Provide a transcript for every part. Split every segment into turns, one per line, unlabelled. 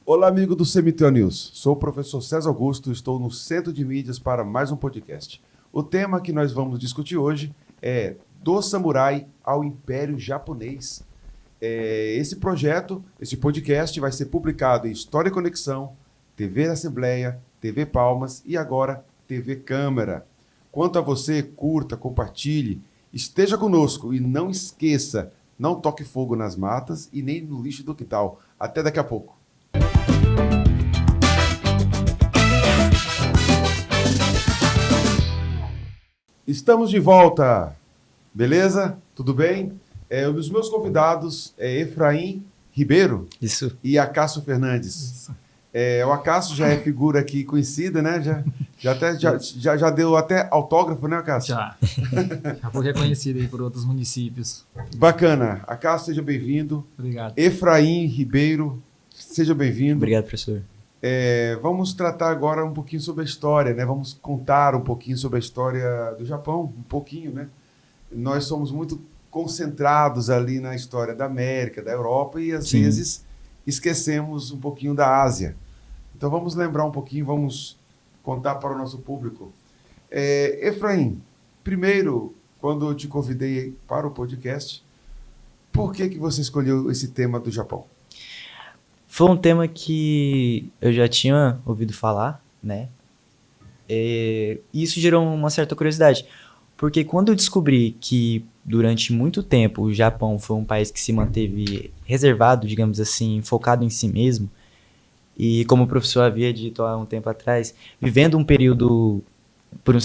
Olá, amigo do CMTO News. Sou o professor César Augusto e estou no Centro de Mídias para mais um podcast. O tema que nós vamos discutir hoje é Do Samurai ao Império Japonês. Esse podcast vai ser publicado em História e Conexão, TV Assembleia, TV Palmas e agora TV Câmara. Quanto a você, curta, compartilhe, esteja conosco e não esqueça, não toque fogo nas matas e nem no lixo do quintal. Até daqui a pouco. Estamos de volta, beleza? Tudo bem? Os meus convidados é Efraim Ribeiro.
Isso.
E Acácio Fernandes.
Isso.
O Acácio já é figura aqui conhecida, né? Já deu até autógrafo, né, Acácio?
Já foi reconhecido aí por outros municípios.
Bacana. Acácio, seja bem-vindo.
Obrigado.
Efraim Ribeiro, seja bem-vindo.
Obrigado, professor.
Vamos tratar agora um pouquinho sobre a história, né? Vamos contar um pouquinho sobre a história do Japão, um pouquinho, né? Nós somos muito concentrados ali na história da América, da Europa e às vezes esquecemos um pouquinho da Ásia. Então vamos lembrar um pouquinho, vamos contar para o nosso público. Efraim, primeiro, quando eu te convidei para o podcast, por que você escolheu esse tema do Japão?
Foi um tema que eu já tinha ouvido falar, né? E isso gerou uma certa curiosidade, porque quando eu descobri que durante muito tempo o Japão foi um país que se manteve reservado, digamos assim, focado em si mesmo, e como o professor havia dito há um tempo atrás, vivendo um período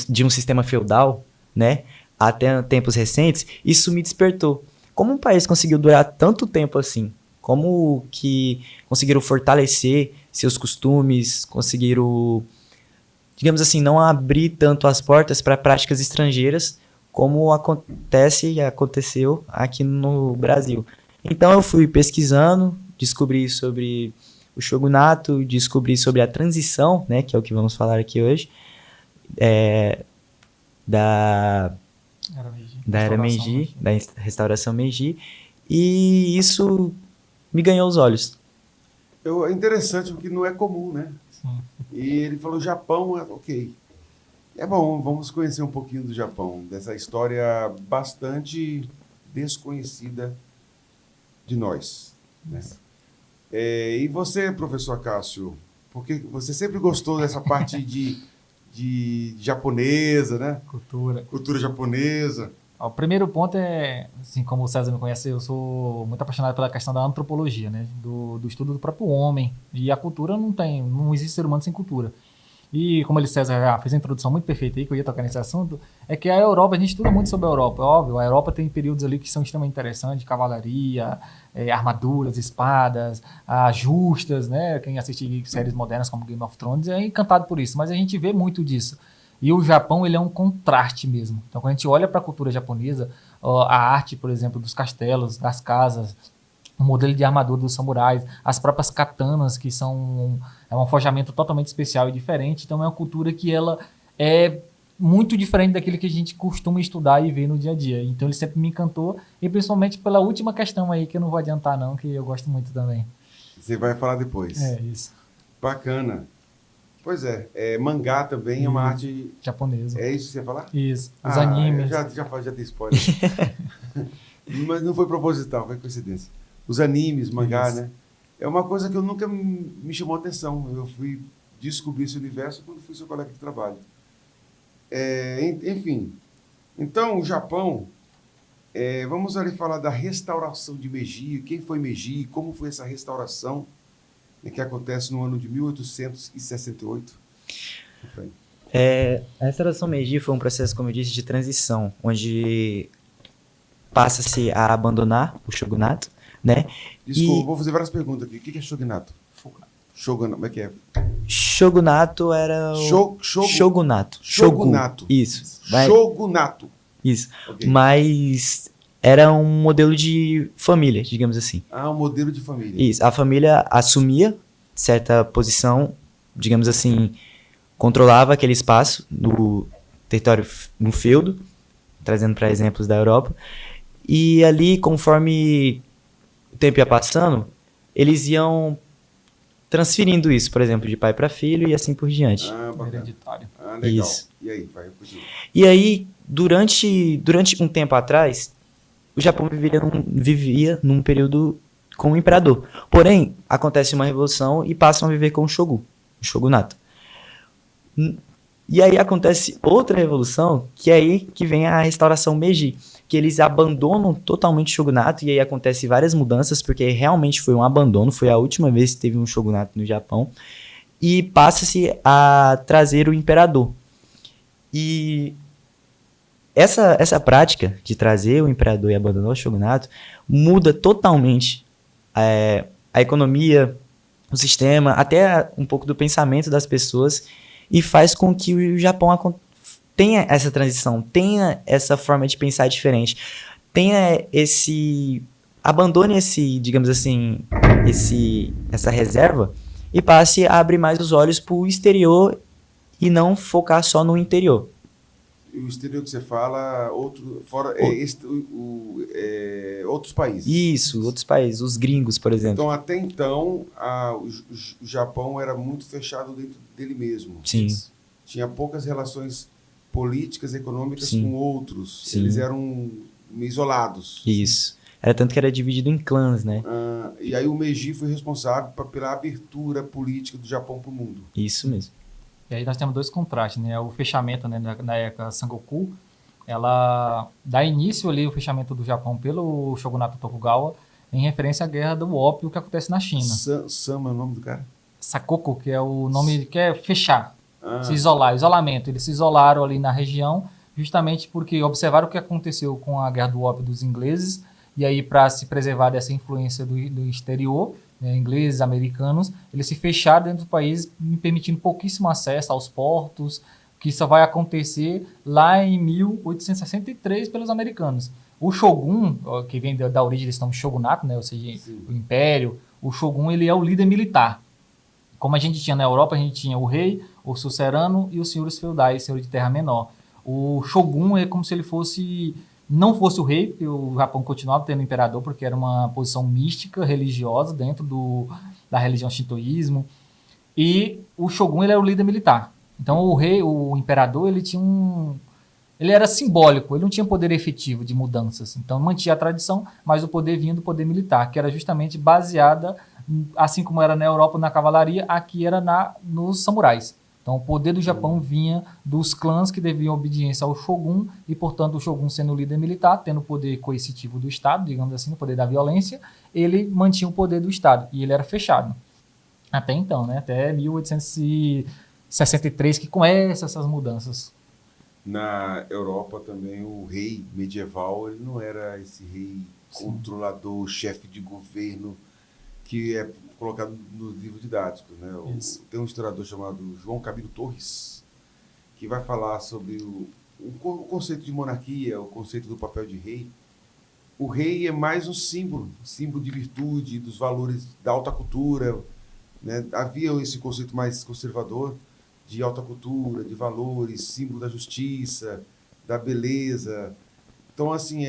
de um sistema feudal, né, até tempos recentes, isso me despertou. Como um país conseguiu durar tanto tempo assim? Como que conseguiram fortalecer seus costumes, conseguiram, digamos assim, não abrir tanto as portas para práticas estrangeiras, como aconteceu aqui no Brasil. Então eu fui pesquisando, descobri sobre o shogunato, descobri sobre a transição, né, que é o que vamos falar aqui hoje, da Era Meiji, da restauração Meiji, e isso me ganhou os olhos.
É interessante porque não é comum, né?
Sim.
E ele falou Japão, ok. É bom, vamos conhecer um pouquinho do Japão, dessa história bastante desconhecida de nós. Né? E você, professor Acácio, porque você sempre gostou dessa parte de japonesa, né? Cultura japonesa.
O primeiro ponto é, assim como o César me conhece, eu sou muito apaixonado pela questão da antropologia, né? Do estudo do próprio homem. E a cultura não existe ser humano sem cultura. E como César já fez a introdução muito perfeita aí, que eu ia tocar nesse assunto, é que a Europa, a gente estuda muito sobre a Europa, óbvio. A Europa tem períodos ali que são extremamente interessantes, cavalaria, armaduras, espadas, justas, né? Quem assiste séries modernas como Game of Thrones é encantado por isso, mas a gente vê muito disso. E o Japão, ele é um contraste mesmo. Então, quando a gente olha para a cultura japonesa, a arte, por exemplo, dos castelos, das casas, o modelo de armadura dos samurais, as próprias katanas, que são um forjamento totalmente especial e diferente. Então, é uma cultura que ela é muito diferente daquilo que a gente costuma estudar e ver no dia a dia. Então, ele sempre me encantou, e principalmente pela última questão aí, que eu não vou adiantar não, que eu gosto muito também.
Você vai falar depois.
Isso.
Bacana. Pois mangá também é uma arte
japonesa.
É isso que você ia falar?
Isso, os animes.
Já dei spoiler. Mas não foi proposital, foi coincidência. Os animes, mangá, né? É uma coisa que eu nunca me chamou a atenção. Eu fui descobrir esse universo quando fui seu colega de trabalho. Enfim, então o Japão, vamos ali falar da restauração de Meiji. Quem foi Meiji? Como foi essa restauração? Que acontece no ano de 1868.
A restauração Meiji foi um processo, como eu disse, de transição, onde passa-se a abandonar o shogunato, né?
Desculpa, vou fazer várias perguntas aqui. O que é shogunato? Shogunato, como é que é?
Shogunato era o... Shogunato.
Shogunato.
Isso.
Shogunato.
Isso. Okay. Mas era um modelo de família, digamos assim.
Um modelo de família.
Isso. A família assumia certa posição, digamos assim, controlava aquele espaço no território, no feudo, trazendo para exemplos da Europa, e ali, conforme o tempo ia passando, eles iam transferindo isso, por exemplo, de pai para filho e assim por diante.
Bacana.
Hereditário.
Legal.
Isso.
E aí, vai, continua.
E aí, durante um tempo atrás, o Japão vivia num período com o imperador. Porém, acontece uma revolução e passam a viver com o shogunato. E aí acontece outra revolução, que é aí que vem a restauração Meiji, que eles abandonam totalmente o shogunato, e aí acontece várias mudanças, porque realmente foi um abandono, foi a última vez que teve um shogunato no Japão, e passa-se a trazer o imperador. E essa prática de trazer o imperador e abandonar o shogunato muda totalmente a economia, o sistema, até um pouco do pensamento das pessoas, e faz com que o Japão tenha essa transição, tenha essa forma de pensar diferente, tenha abandone digamos assim, essa reserva e passe a abrir mais os olhos para o exterior e não focar só no interior.
E o exterior que você fala, outros países.
Isso, outros países, os gringos, por exemplo.
Então, até então, o Japão era muito fechado dentro dele mesmo.
Sim.
Tinha poucas relações políticas e econômicas
Sim.
com outros.
Sim.
Eles eram isolados.
Isso. Era tanto que era dividido em clãs, né?
E aí o Meiji foi responsável pela abertura política do Japão para o mundo.
Isso mesmo.
E aí nós temos dois contrastes, né? O fechamento, né, na época Sengoku, ela dá início ali o fechamento do Japão pelo shogunato Tokugawa em referência à guerra do ópio que acontece na China.
Sama é o nome do cara?
Sakoku, que é o nome que é fechar, se isolar, isolamento. Eles se isolaram ali na região justamente porque observaram o que aconteceu com a guerra do ópio dos ingleses e aí para se preservar dessa influência do exterior, né, ingleses, americanos, eles se fecharam dentro do país, permitindo pouquíssimo acesso aos portos, que só vai acontecer lá em 1863 pelos americanos. O Shogun, que vem da origem desse nome Shogunato, né, ou seja, sim, o Império, o Shogun ele é o líder militar. Como a gente tinha na Europa, a gente tinha o rei, o sucerano e os senhores feudais, senhores de terra menor. O Shogun é como se ele não fosse o rei, porque o Japão continuava tendo imperador, porque era uma posição mística, religiosa, dentro da religião shintoísmo. E o Shogun ele era o líder militar. Então o rei, o imperador, ele era simbólico, ele não tinha poder efetivo de mudanças. Então mantinha a tradição, mas o poder vinha do poder militar, que era justamente baseada, assim como era na Europa na cavalaria, aqui era nos samurais. Então o poder do Japão vinha dos clãs que deviam obediência ao Shogun e, portanto, o Shogun sendo o líder militar, tendo o poder coercitivo do Estado, digamos assim, o poder da violência, ele mantinha o poder do Estado e ele era fechado. Até então, né? Até 1863 que começa essas mudanças.
Na Europa também o rei medieval ele não era esse rei controlador, chefe de governo que é colocado no livro didático, né? Tem um historiador chamado João Camilo Torres que vai falar sobre o conceito de monarquia, o conceito do papel de rei. O rei é mais um símbolo de virtude, dos valores da alta cultura, né? Havia esse conceito mais conservador de alta cultura, de valores, símbolo da justiça, da beleza. Então, assim,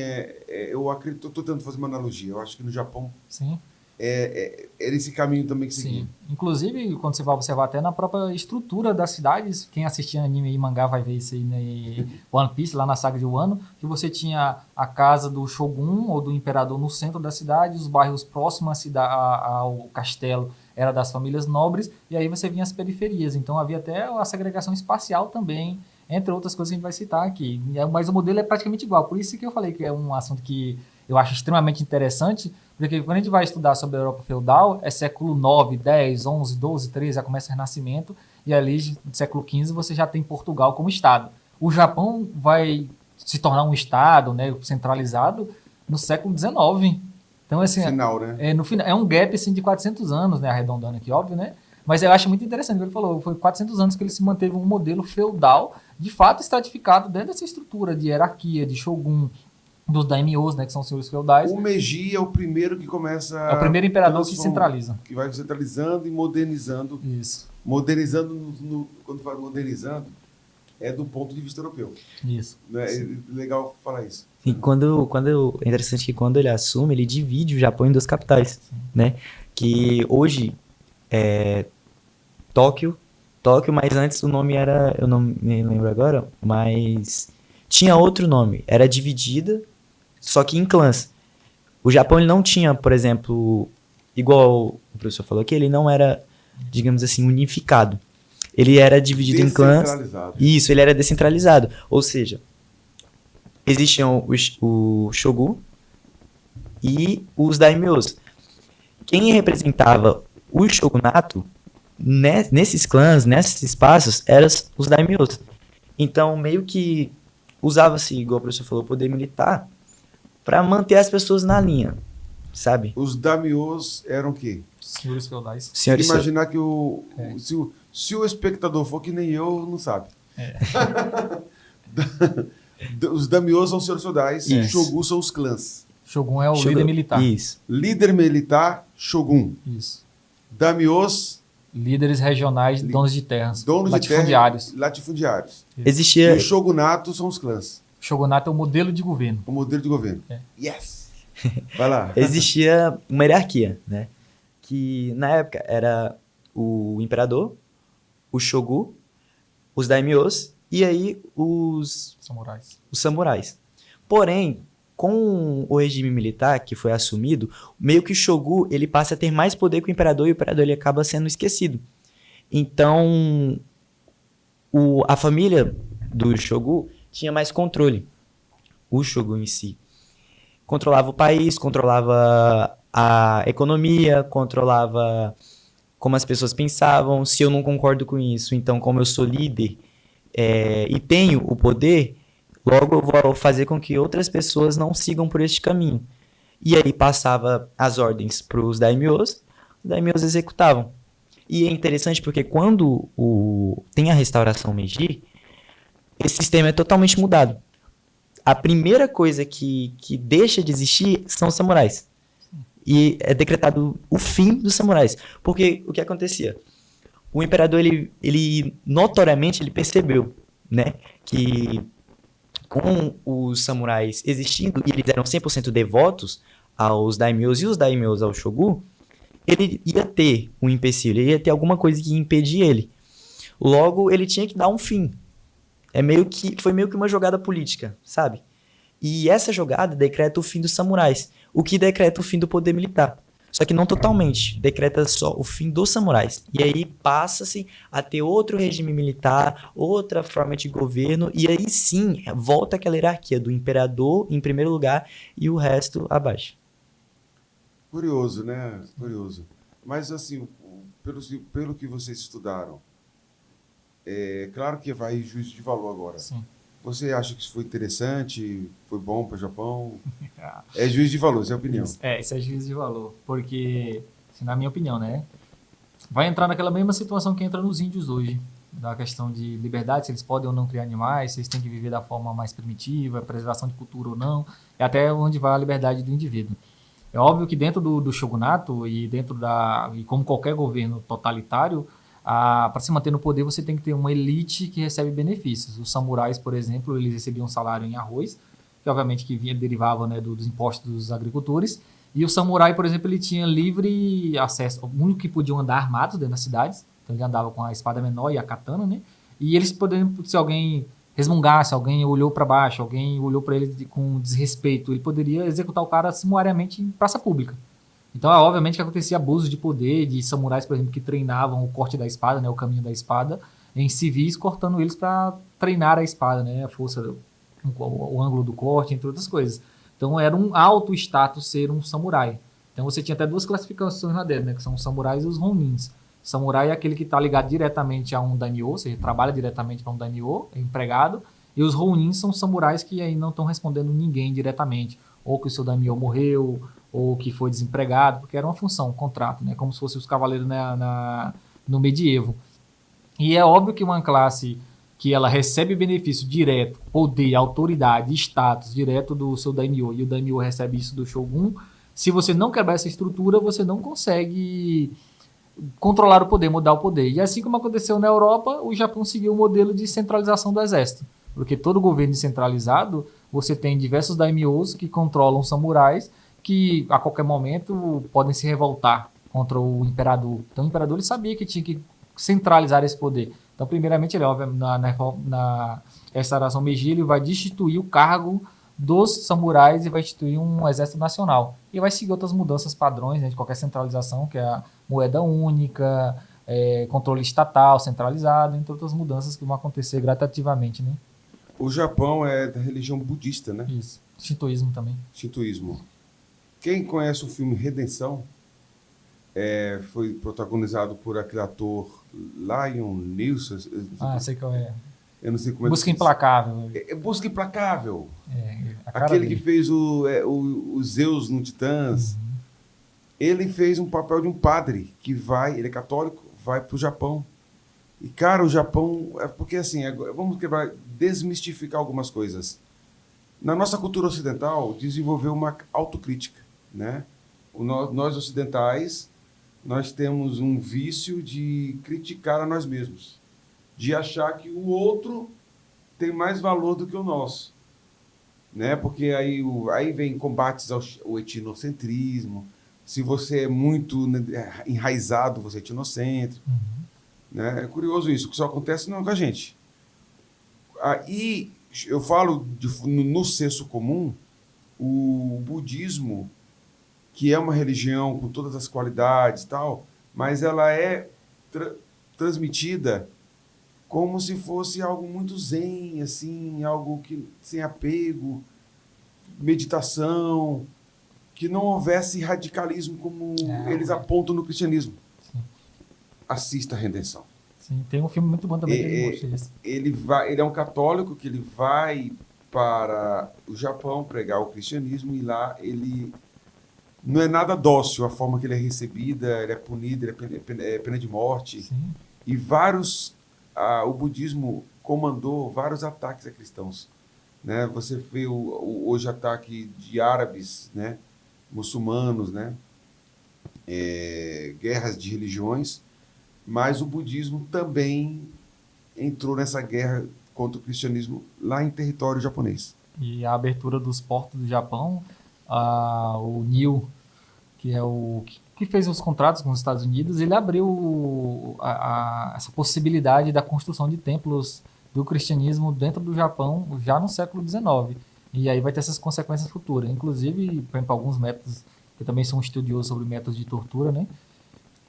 eu acredito, estou tentando fazer uma analogia. Eu acho que no Japão
sim,
era esse caminho também que seguia.
Sim. Inclusive, quando você vai observar até na própria estrutura das cidades, quem assistia anime e mangá vai ver isso aí, né? One Piece, lá na saga de Wano, que você tinha a casa do Shogun ou do imperador no centro da cidade, os bairros próximos ao castelo era das famílias nobres, e aí você vinha as periferias. Então havia até a segregação espacial também, entre outras coisas que a gente vai citar aqui. Mas o modelo é praticamente igual, por isso que eu falei que é um assunto que eu acho extremamente interessante, porque quando a gente vai estudar sobre a Europa feudal, é século 9, 10, 11, 12, 13, já começa o Renascimento, e ali, no século XV, você já tem Portugal como Estado. O Japão vai se tornar um Estado, né, centralizado no século XIX. Então, assim,
final, né?
No final, é um gap assim, de 400 anos, né, arredondando aqui, óbvio, né? Mas eu acho muito interessante o que ele falou. Foi 400 anos que ele se manteve um modelo feudal, de fato estratificado dentro dessa estrutura de hierarquia, de shogun, dos daimyos, né, que são os senhores feudais.
O Meiji é o primeiro que começa...
É o primeiro imperador que centraliza.
Que vai centralizando e modernizando
Isso.
Modernizando, quando fala modernizando, é do ponto de vista europeu.
Isso.
Não é legal falar isso.
E é interessante que quando ele assume, ele divide o Japão em duas capitais, né? Que hoje é Tóquio, mas antes o nome era, eu não me lembro agora, mas tinha outro nome, era dividida, só que em clãs. O Japão ele não tinha, por exemplo, igual o professor falou aqui, ele não era, digamos assim, unificado. Ele era dividido em clãs.
Descentralizado.
Isso, ele era descentralizado. Ou seja, existiam o Shogun e os daimyos. Quem representava o shogunato nesses clãs, nesses espaços, eram os daimyos. Então, meio que usava-se, igual o professor falou, o poder militar para manter as pessoas na linha, sabe?
Os daimyos eram o quê?
Senhores feudais.
Senhores,
Imaginar que se o espectador for que nem eu, não sabe. Os daimyos são os senhores feudais,
Isso.
Shogun são os clãs.
Shogun é o
Shogun-
líder militar.
Isso.
Líder militar, Shogun.
Isso.
Daimyos,
Líderes regionais, donos de terras.
donos de terra,
latifundiários.
latifundiários.
Existia
E o shogunato são os clãs,
Shogunato é o modelo de governo.
o modelo de governo.
É.
Yes! Vai lá.
existia uma hierarquia, né? Que na época era o imperador, o shogun, os daimyos e aí os samurais. Porém, com o regime militar que foi assumido, meio que o shogun ele passa a ter mais poder que o imperador e o imperador ele acaba sendo esquecido. Então, a família do shogun tinha mais controle. O shogun em si controlava o país, controlava a economia, controlava como as pessoas pensavam. Se eu não concordo com isso, então como eu sou líder e tenho o poder, logo eu vou fazer com que outras pessoas não sigam por este caminho. E aí passava as ordens para os daimyos executavam. E é interessante porque quando tem a restauração Meiji, esse sistema é totalmente mudado. A primeira coisa que deixa de existir são os samurais. E é decretado o fim dos samurais. Porque o que acontecia? O imperador, ele notoriamente, ele percebeu, né, que com os samurais existindo, e eles eram 100% devotos aos daimyos e os daimyos ao shogun, ele ia ter um empecilho, ele ia ter alguma coisa que ia impedir ele. Logo, ele tinha que dar um fim. Foi meio que uma jogada política, sabe? E essa jogada decreta o fim dos samurais, o que decreta o fim do poder militar. Só que não totalmente, decreta só o fim dos samurais. E aí passa-se a ter outro regime militar, outra forma de governo, e aí sim volta aquela hierarquia do imperador em primeiro lugar e o resto abaixo.
Curioso, né? Curioso. Mas, assim, pelo que vocês estudaram, é claro que vai juízo de valor agora.
Sim.
Você acha que isso foi interessante? Foi bom para o Japão? É juízo de valor, essa é a opinião.
Isso é juízo de valor. Porque, assim, na minha opinião, né? Vai entrar naquela mesma situação que entra nos índios hoje. Da questão de liberdade, se eles podem ou não criar animais, se eles têm que viver da forma mais primitiva, preservação de cultura ou não, e até onde vai a liberdade do indivíduo. É óbvio que dentro do shogunato e e como qualquer governo totalitário, para se manter no poder você tem que ter uma elite que recebe benefícios. Os samurais, por exemplo, eles recebiam salário em arroz, que obviamente derivava, né, dos impostos dos agricultores, e o samurai, por exemplo, ele tinha livre acesso, o único que podiam andar armados dentro das cidades, então ele andava com a espada menor e a katana, né, e eles poderiam, se alguém resmungasse, alguém olhou para baixo, alguém olhou para ele com desrespeito, ele poderia executar o cara sumariamente em praça pública. Então, obviamente que acontecia abuso de poder de samurais, por exemplo, que treinavam o corte da espada, né, o caminho da espada, em civis, cortando eles para treinar a espada, né, a força, o ângulo do corte, entre outras coisas. Então, era um alto status ser um samurai. Então, você tinha até duas classificações lá dentro, né, que são os samurais e os ronins. Samurai é aquele que está ligado diretamente a um daimyo, ou seja, trabalha diretamente para um daimyo, é empregado, e os ronins são samurais que aí não estão respondendo ninguém diretamente, ou que o seu daimyo morreu, ou que foi desempregado, porque era uma função, um contrato, né? Como se fossem os cavaleiros no medievo. E é óbvio que uma classe que ela recebe benefício direto, poder, autoridade, status direto do seu daimyo, e o daimyo recebe isso do shogun, se você não quebrar essa estrutura, você não consegue controlar o poder, mudar o poder. E assim como aconteceu na Europa, o Japão seguiu o modelo de centralização do exército. Porque todo governo descentralizado, você tem diversos daimyos que controlam samurais que a qualquer momento podem se revoltar contra o imperador. Então o imperador ele sabia que tinha que centralizar esse poder. Então, primeiramente, ele, na restauração Meiji, ele vai destituir o cargo dos samurais e vai instituir um exército nacional. E vai seguir outras mudanças padrões, né, de qualquer centralização, que é a moeda única, controle estatal centralizado, entre outras mudanças que vão acontecer gradativamente, né?
O Japão é da religião budista, né?
Isso. Shintoísmo também.
Shintoísmo. Quem conhece o filme Redenção, foi protagonizado por aquele ator Lion Neeson.
Sei qual é.
Eu não sei como
Busca Implacável.
Busca Implacável.
Aquele
Aquele que fez o Zeus no Titãs.
Uhum.
Ele fez um papel de um padre que ele é católico, vai para o Japão. E, cara, o Japão... Porque, assim, vamos desmistificar algumas coisas. Na nossa cultura ocidental, desenvolveu uma autocrítica, né? Nós ocidentais, nós temos um vício de criticar a nós mesmos, de achar que o outro tem mais valor do que o nosso, né? Porque aí vem combates ao etnocentrismo. Se você é muito, né, enraizado, você é etnocêntrico.
Uhum.
Né? É curioso isso, que só acontece não com a gente. Aí eu falo no senso comum, o budismo, que é uma religião com todas as qualidades e tal, mas ela é transmitida como se fosse algo muito zen, assim, algo que sem apego, meditação, que não houvesse radicalismo como eles apontam no cristianismo.
Sim.
Assista a Redenção.
Sim, tem um filme muito bom também que ele mostra isso.
Ele é um católico que ele vai para o Japão pregar o cristianismo e lá ele não é nada dócil a forma que ele é recebida, ele é punido, é pena de morte.
Sim.
E o budismo comandou vários ataques a cristãos. Né? Você vê hoje ataque de árabes, né? Muçulmanos, né? Guerras de religiões, mas o budismo também entrou nessa guerra contra o cristianismo lá em território japonês.
E a abertura dos portos do Japão, o Neil, que é o que fez os contratos com os Estados Unidos, ele abriu essa possibilidade da construção de templos do cristianismo dentro do Japão já no século XIX. E aí vai ter essas consequências futuras. Inclusive, por exemplo, alguns métodos, que eu também sou um estudioso sobre métodos de tortura, né?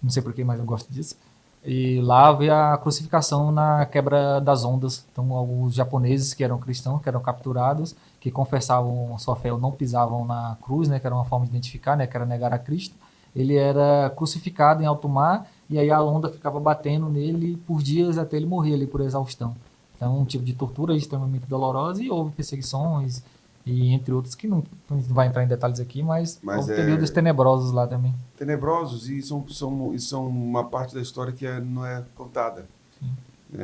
Não sei porquê, mas eu gosto disso. E lá vê a crucificação na quebra das ondas. Então, alguns japoneses que eram cristãos, que eram capturados, que confessavam a sua fé ou não pisavam na cruz, né? Que era uma forma de identificar, né? Que era negar a Cristo. Ele era crucificado em alto mar e aí a onda ficava batendo nele por dias até ele morrer ali por exaustão. Então, um tipo de tortura extremamente dolorosa e houve perseguições e entre outros que não vai entrar em detalhes aqui, mas houve períodos tenebrosos lá também.
Tenebrosos e são uma parte da história que não é contada.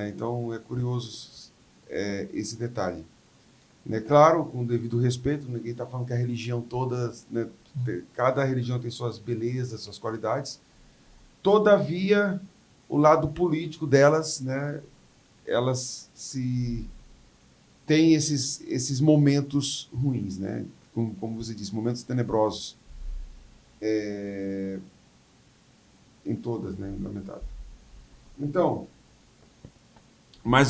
Então é curioso esse detalhe. Né? Claro, com o devido respeito, ninguém está falando que a religião toda, né, cada religião tem suas belezas, suas qualidades. Todavia, o lado político delas, né, elas têm esses momentos ruins, né? Como você disse, momentos tenebrosos. Em todas, né? Lamentável. Então, mas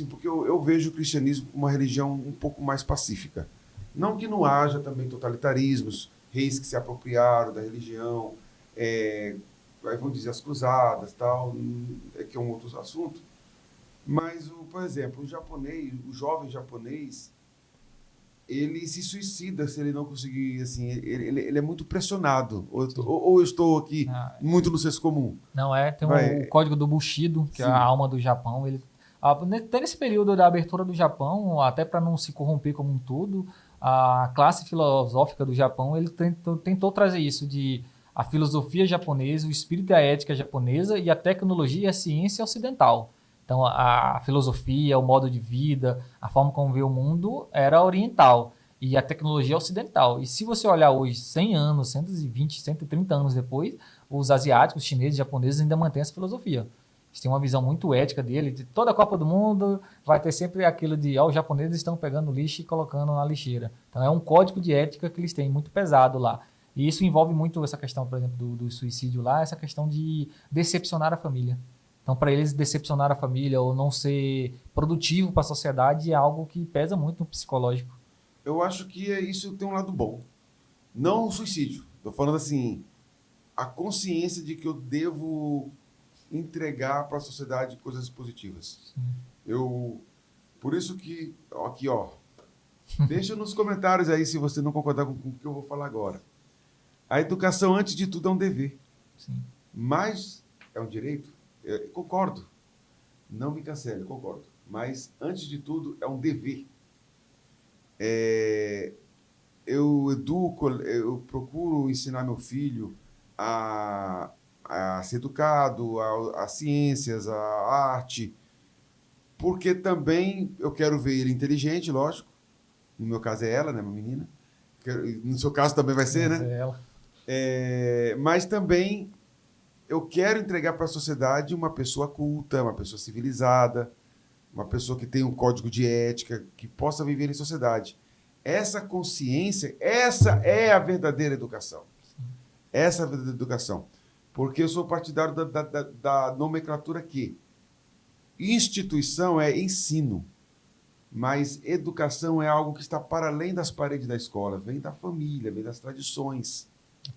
porque eu vejo o cristianismo como uma religião um pouco mais pacífica. Não que não haja também totalitarismos, reis que se apropriaram da religião, aí vão dizer as cruzadas, tal, que é um outro assunto. Mas, por exemplo, o jovem japonês, ele se suicida se ele não conseguir, assim, ele é muito pressionado. Ou eu estou aqui muito no senso comum?
Não, tem o código do Bushido, que é a alma do Japão. Até nesse período da abertura do Japão, até para não se corromper como um todo, a classe filosófica do Japão, ele tentou trazer isso de a filosofia japonesa, o espírito e a ética japonesa e a tecnologia e a ciência ocidental. Então, a filosofia, o modo de vida, a forma como vê o mundo era oriental e a tecnologia ocidental. E se você olhar hoje, 100 anos, 120, 130 anos depois, os asiáticos, os chineses, os japoneses ainda mantêm essa filosofia. Eles têm uma visão muito ética dele. De toda a Copa do Mundo vai ter sempre aquilo de os japoneses estão pegando lixo e colocando na lixeira. Então é um código de ética que eles têm muito pesado lá. E isso envolve muito essa questão, por exemplo, do suicídio lá, essa questão de decepcionar a família. Então, para eles, decepcionar a família ou não ser produtivo para a sociedade é algo que pesa muito no psicológico.
Eu acho que isso tem um lado bom. Não o suicídio. Estou falando assim, a consciência de que eu devo entregar para a sociedade coisas positivas.
Sim.
Por isso que, aqui ó, deixa nos comentários aí se você não concordar com o que eu vou falar agora. A educação, antes de tudo, é um dever.
Sim.
Mas é um direito? Eu concordo. Não me cancele, eu concordo. Mas, antes de tudo, é um dever. Eu educo, eu procuro ensinar meu filho a ser educado, a ciências, a arte, porque também eu quero ver ele inteligente, lógico. No meu caso é ela, né, minha menina. No seu caso também vai ser, né?
É ela.
Mas também eu quero entregar para a sociedade uma pessoa culta, uma pessoa civilizada, uma pessoa que tenha um código de ética, que possa viver em sociedade. Essa consciência, essa é a verdadeira educação. Essa é a verdadeira educação. Porque eu sou partidário da nomenclatura que instituição é ensino, mas educação é algo que está para além das paredes da escola, vem da família, vem das tradições.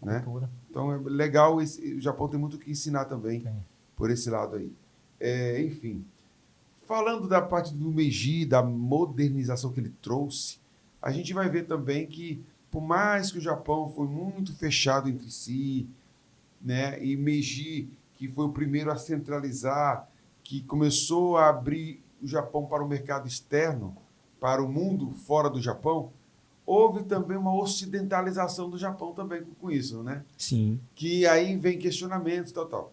Né? Então é legal, o Japão tem muito o que ensinar também, por esse lado aí. Enfim, falando da parte do Meiji, da modernização que ele trouxe, a gente vai ver também que, por mais que o Japão foi muito fechado entre si, né, e Meiji, que foi o primeiro a centralizar, que começou a abrir o Japão para o mercado externo, para o mundo fora do Japão, houve também uma ocidentalização do Japão também com isso, né?
Sim.
Que aí vem questionamentos, tal.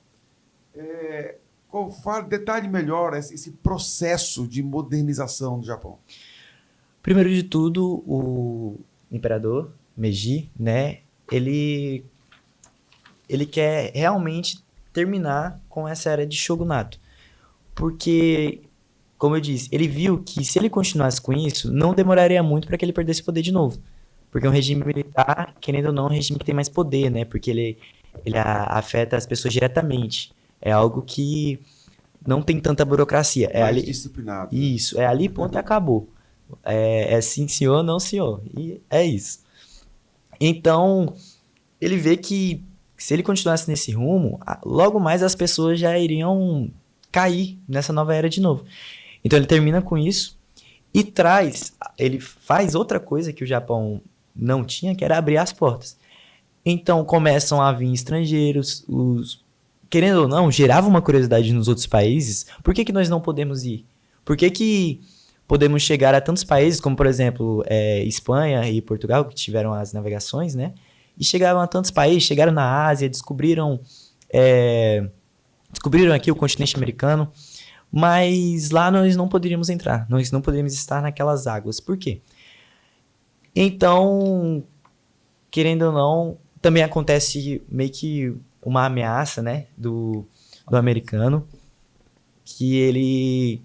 Detalhe melhor esse processo de modernização do Japão.
Primeiro de tudo, o imperador Meiji, né? Ele quer realmente terminar com essa era de shogunato. Porque, como eu disse, ele viu que se ele continuasse com isso, não demoraria muito para que ele perdesse poder de novo. Porque um regime militar, querendo ou não, é um regime que tem mais poder, né? Porque ele afeta as pessoas diretamente. É algo que não tem tanta burocracia. É
mais
ali,
disciplinado.
Isso, é ali, ponto e acabou. É sim, senhor, não, senhor. E é isso. Então, ele vê que se ele continuasse nesse rumo, logo mais as pessoas já iriam cair nessa nova era de novo. Então ele termina com isso e ele faz outra coisa que o Japão não tinha, que era abrir as portas. Então começam a vir estrangeiros, querendo ou não, gerava uma curiosidade nos outros países. Por que nós não podemos ir? Por que podemos chegar a tantos países, como por exemplo Espanha e Portugal, que tiveram as navegações, né? E chegaram a tantos países, chegaram na Ásia, descobriram aqui o continente americano, mas lá nós não poderíamos entrar, nós não poderíamos estar naquelas águas. Por quê? Então, querendo ou não, também acontece meio que uma ameaça, né, do americano, que ele...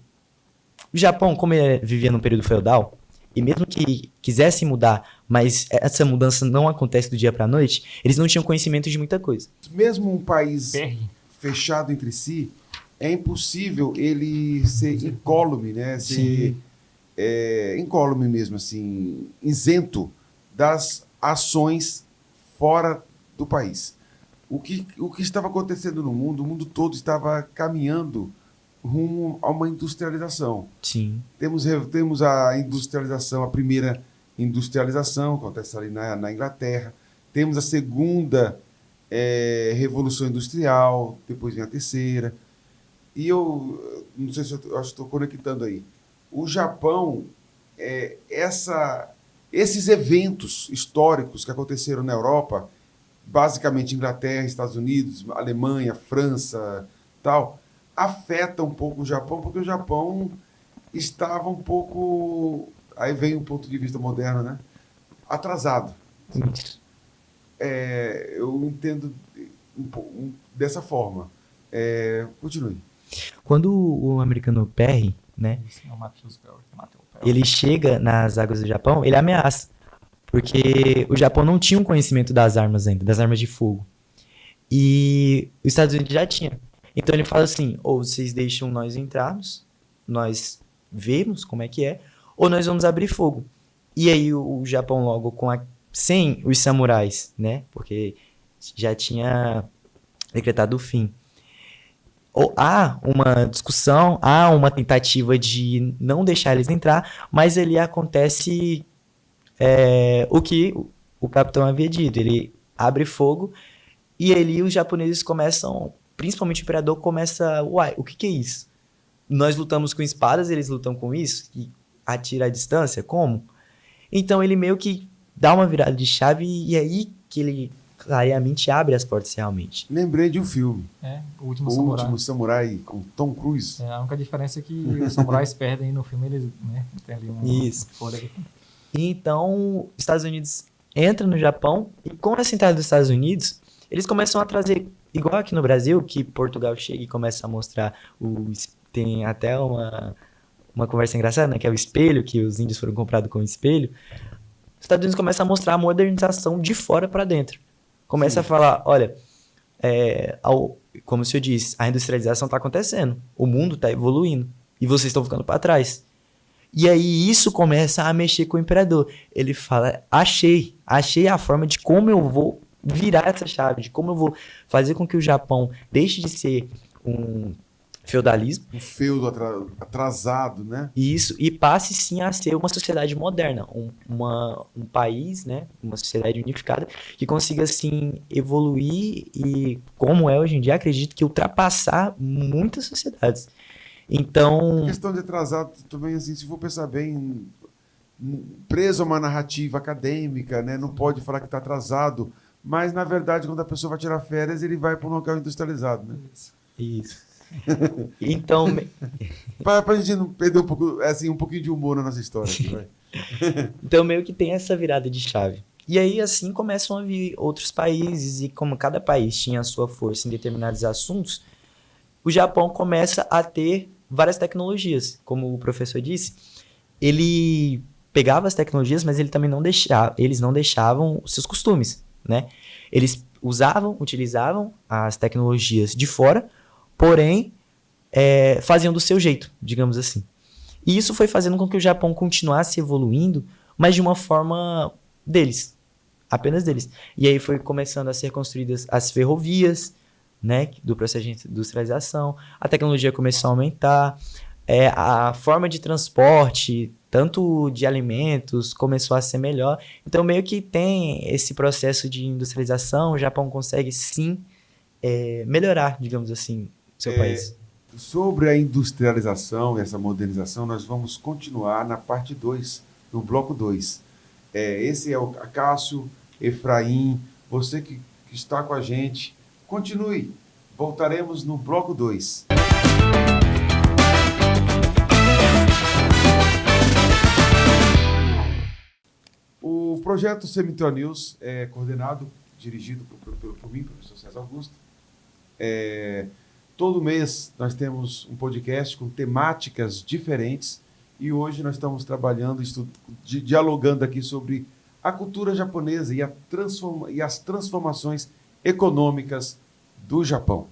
O Japão, como ele vivia num período feudal, e mesmo que quisesse mudar, mas essa mudança não acontece do dia para a noite, eles não tinham conhecimento de muita coisa.
Mesmo um país fechado entre si, é impossível ele ser incólume, né? Ser incólume mesmo, assim, isento das ações fora do país. O que estava acontecendo no mundo, o mundo todo estava caminhando rumo a uma industrialização.
Sim.
Temos a industrialização, a primeira industrialização, que acontece ali na Inglaterra. Temos a segunda Revolução Industrial, depois vem a terceira. E eu não sei se eu estou conectando aí. O Japão, esses eventos históricos que aconteceram na Europa, basicamente Inglaterra, Estados Unidos, Alemanha, França, tal, afeta um pouco o Japão, porque o Japão estava um pouco, aí vem um ponto de vista moderno, né? Atrasado. Eu entendo dessa forma. Continue.
Quando o americano Perry, né,
Isso, é o Matheus Perry.
ele chega nas águas do Japão, ele ameaça. Porque o Japão não tinha um conhecimento das armas ainda, das armas de fogo. E os Estados Unidos já tinha. Então ele fala assim, ou vocês deixam nós entrarmos, nós vemos como é que é, ou nós vamos abrir fogo. E aí o Japão logo sem os samurais, né? Porque já tinha decretado o fim. Ou há uma discussão, há uma tentativa de não deixar eles entrar, mas ali acontece o que o capitão havia dito. Ele abre fogo e ali os japoneses começam, principalmente o imperador, começa, uai, o que é isso? Nós lutamos com espadas, eles lutam com isso? E atira à distância? Como? Então ele meio que dá uma virada de chave e é aí que ele clareamente abre as portas realmente.
Lembrei de um filme.
O Último
O
Samurai.
Último Samurai, com Tom Cruise.
A única diferença é que os samurais perdem no filme, eles, né, tem ali
Isso.
fôlego.
Então, os Estados Unidos entram no Japão e com essa entrada dos Estados Unidos, eles começam a trazer, igual aqui no Brasil, que Portugal chega e começa a mostrar, tem até uma conversa engraçada, né, que é o espelho, que os índios foram comprados com o espelho. Os Estados Unidos começam a mostrar a modernização de fora para dentro. Começa a falar, olha, como o senhor disse, a industrialização está acontecendo, o mundo está evoluindo e vocês estão ficando para trás. E aí isso começa a mexer com o imperador. Ele fala, achei a forma de como eu vou virar essa chave, de como eu vou fazer com que o Japão deixe de ser um feudalismo.
Um feudo atrasado, né?
Isso, e passe sim a ser uma sociedade moderna, um país, né, uma sociedade unificada, que consiga assim evoluir e, como é hoje em dia, acredito que ultrapassar muitas sociedades. Então...
A questão de atrasado também, assim, se for pensar bem, preso a uma narrativa acadêmica, né? Não pode falar que está atrasado, mas, na verdade, quando a pessoa vai tirar férias, ele vai para um local industrializado, né?
Isso. Então...
para a gente não perder um pouco, assim, um pouquinho de humor na nossa história. Aqui, vai.
Então, meio que tem essa virada de chave. E aí, assim, começam a vir outros países, e como cada país tinha a sua força em determinados assuntos, o Japão começa a ter várias tecnologias. Como o professor disse, ele pegava as tecnologias, mas ele também eles não deixavam os seus costumes, né? Eles utilizavam as tecnologias de fora, porém, faziam do seu jeito, digamos assim. E isso foi fazendo com que o Japão continuasse evoluindo, mas de uma forma deles, apenas deles. E aí foi começando a ser construídas as ferrovias, né, do processo de industrialização, a tecnologia começou a aumentar, a forma de transporte, tanto de alimentos, começou a ser melhor. Então, meio que tem esse processo de industrialização, o Japão consegue, sim, melhorar, digamos assim, o seu país.
Sobre a industrialização e essa modernização, nós vamos continuar na parte 2, no bloco 2. Esse é o Acácio, Efraim, você que está com a gente, continue. Voltaremos no bloco 2. O projeto CMTO News é coordenado, dirigido por mim, professor César Augusto. Todo mês nós temos um podcast com temáticas diferentes e hoje nós estamos trabalhando, dialogando aqui sobre a cultura japonesa e as transformações econômicas do Japão.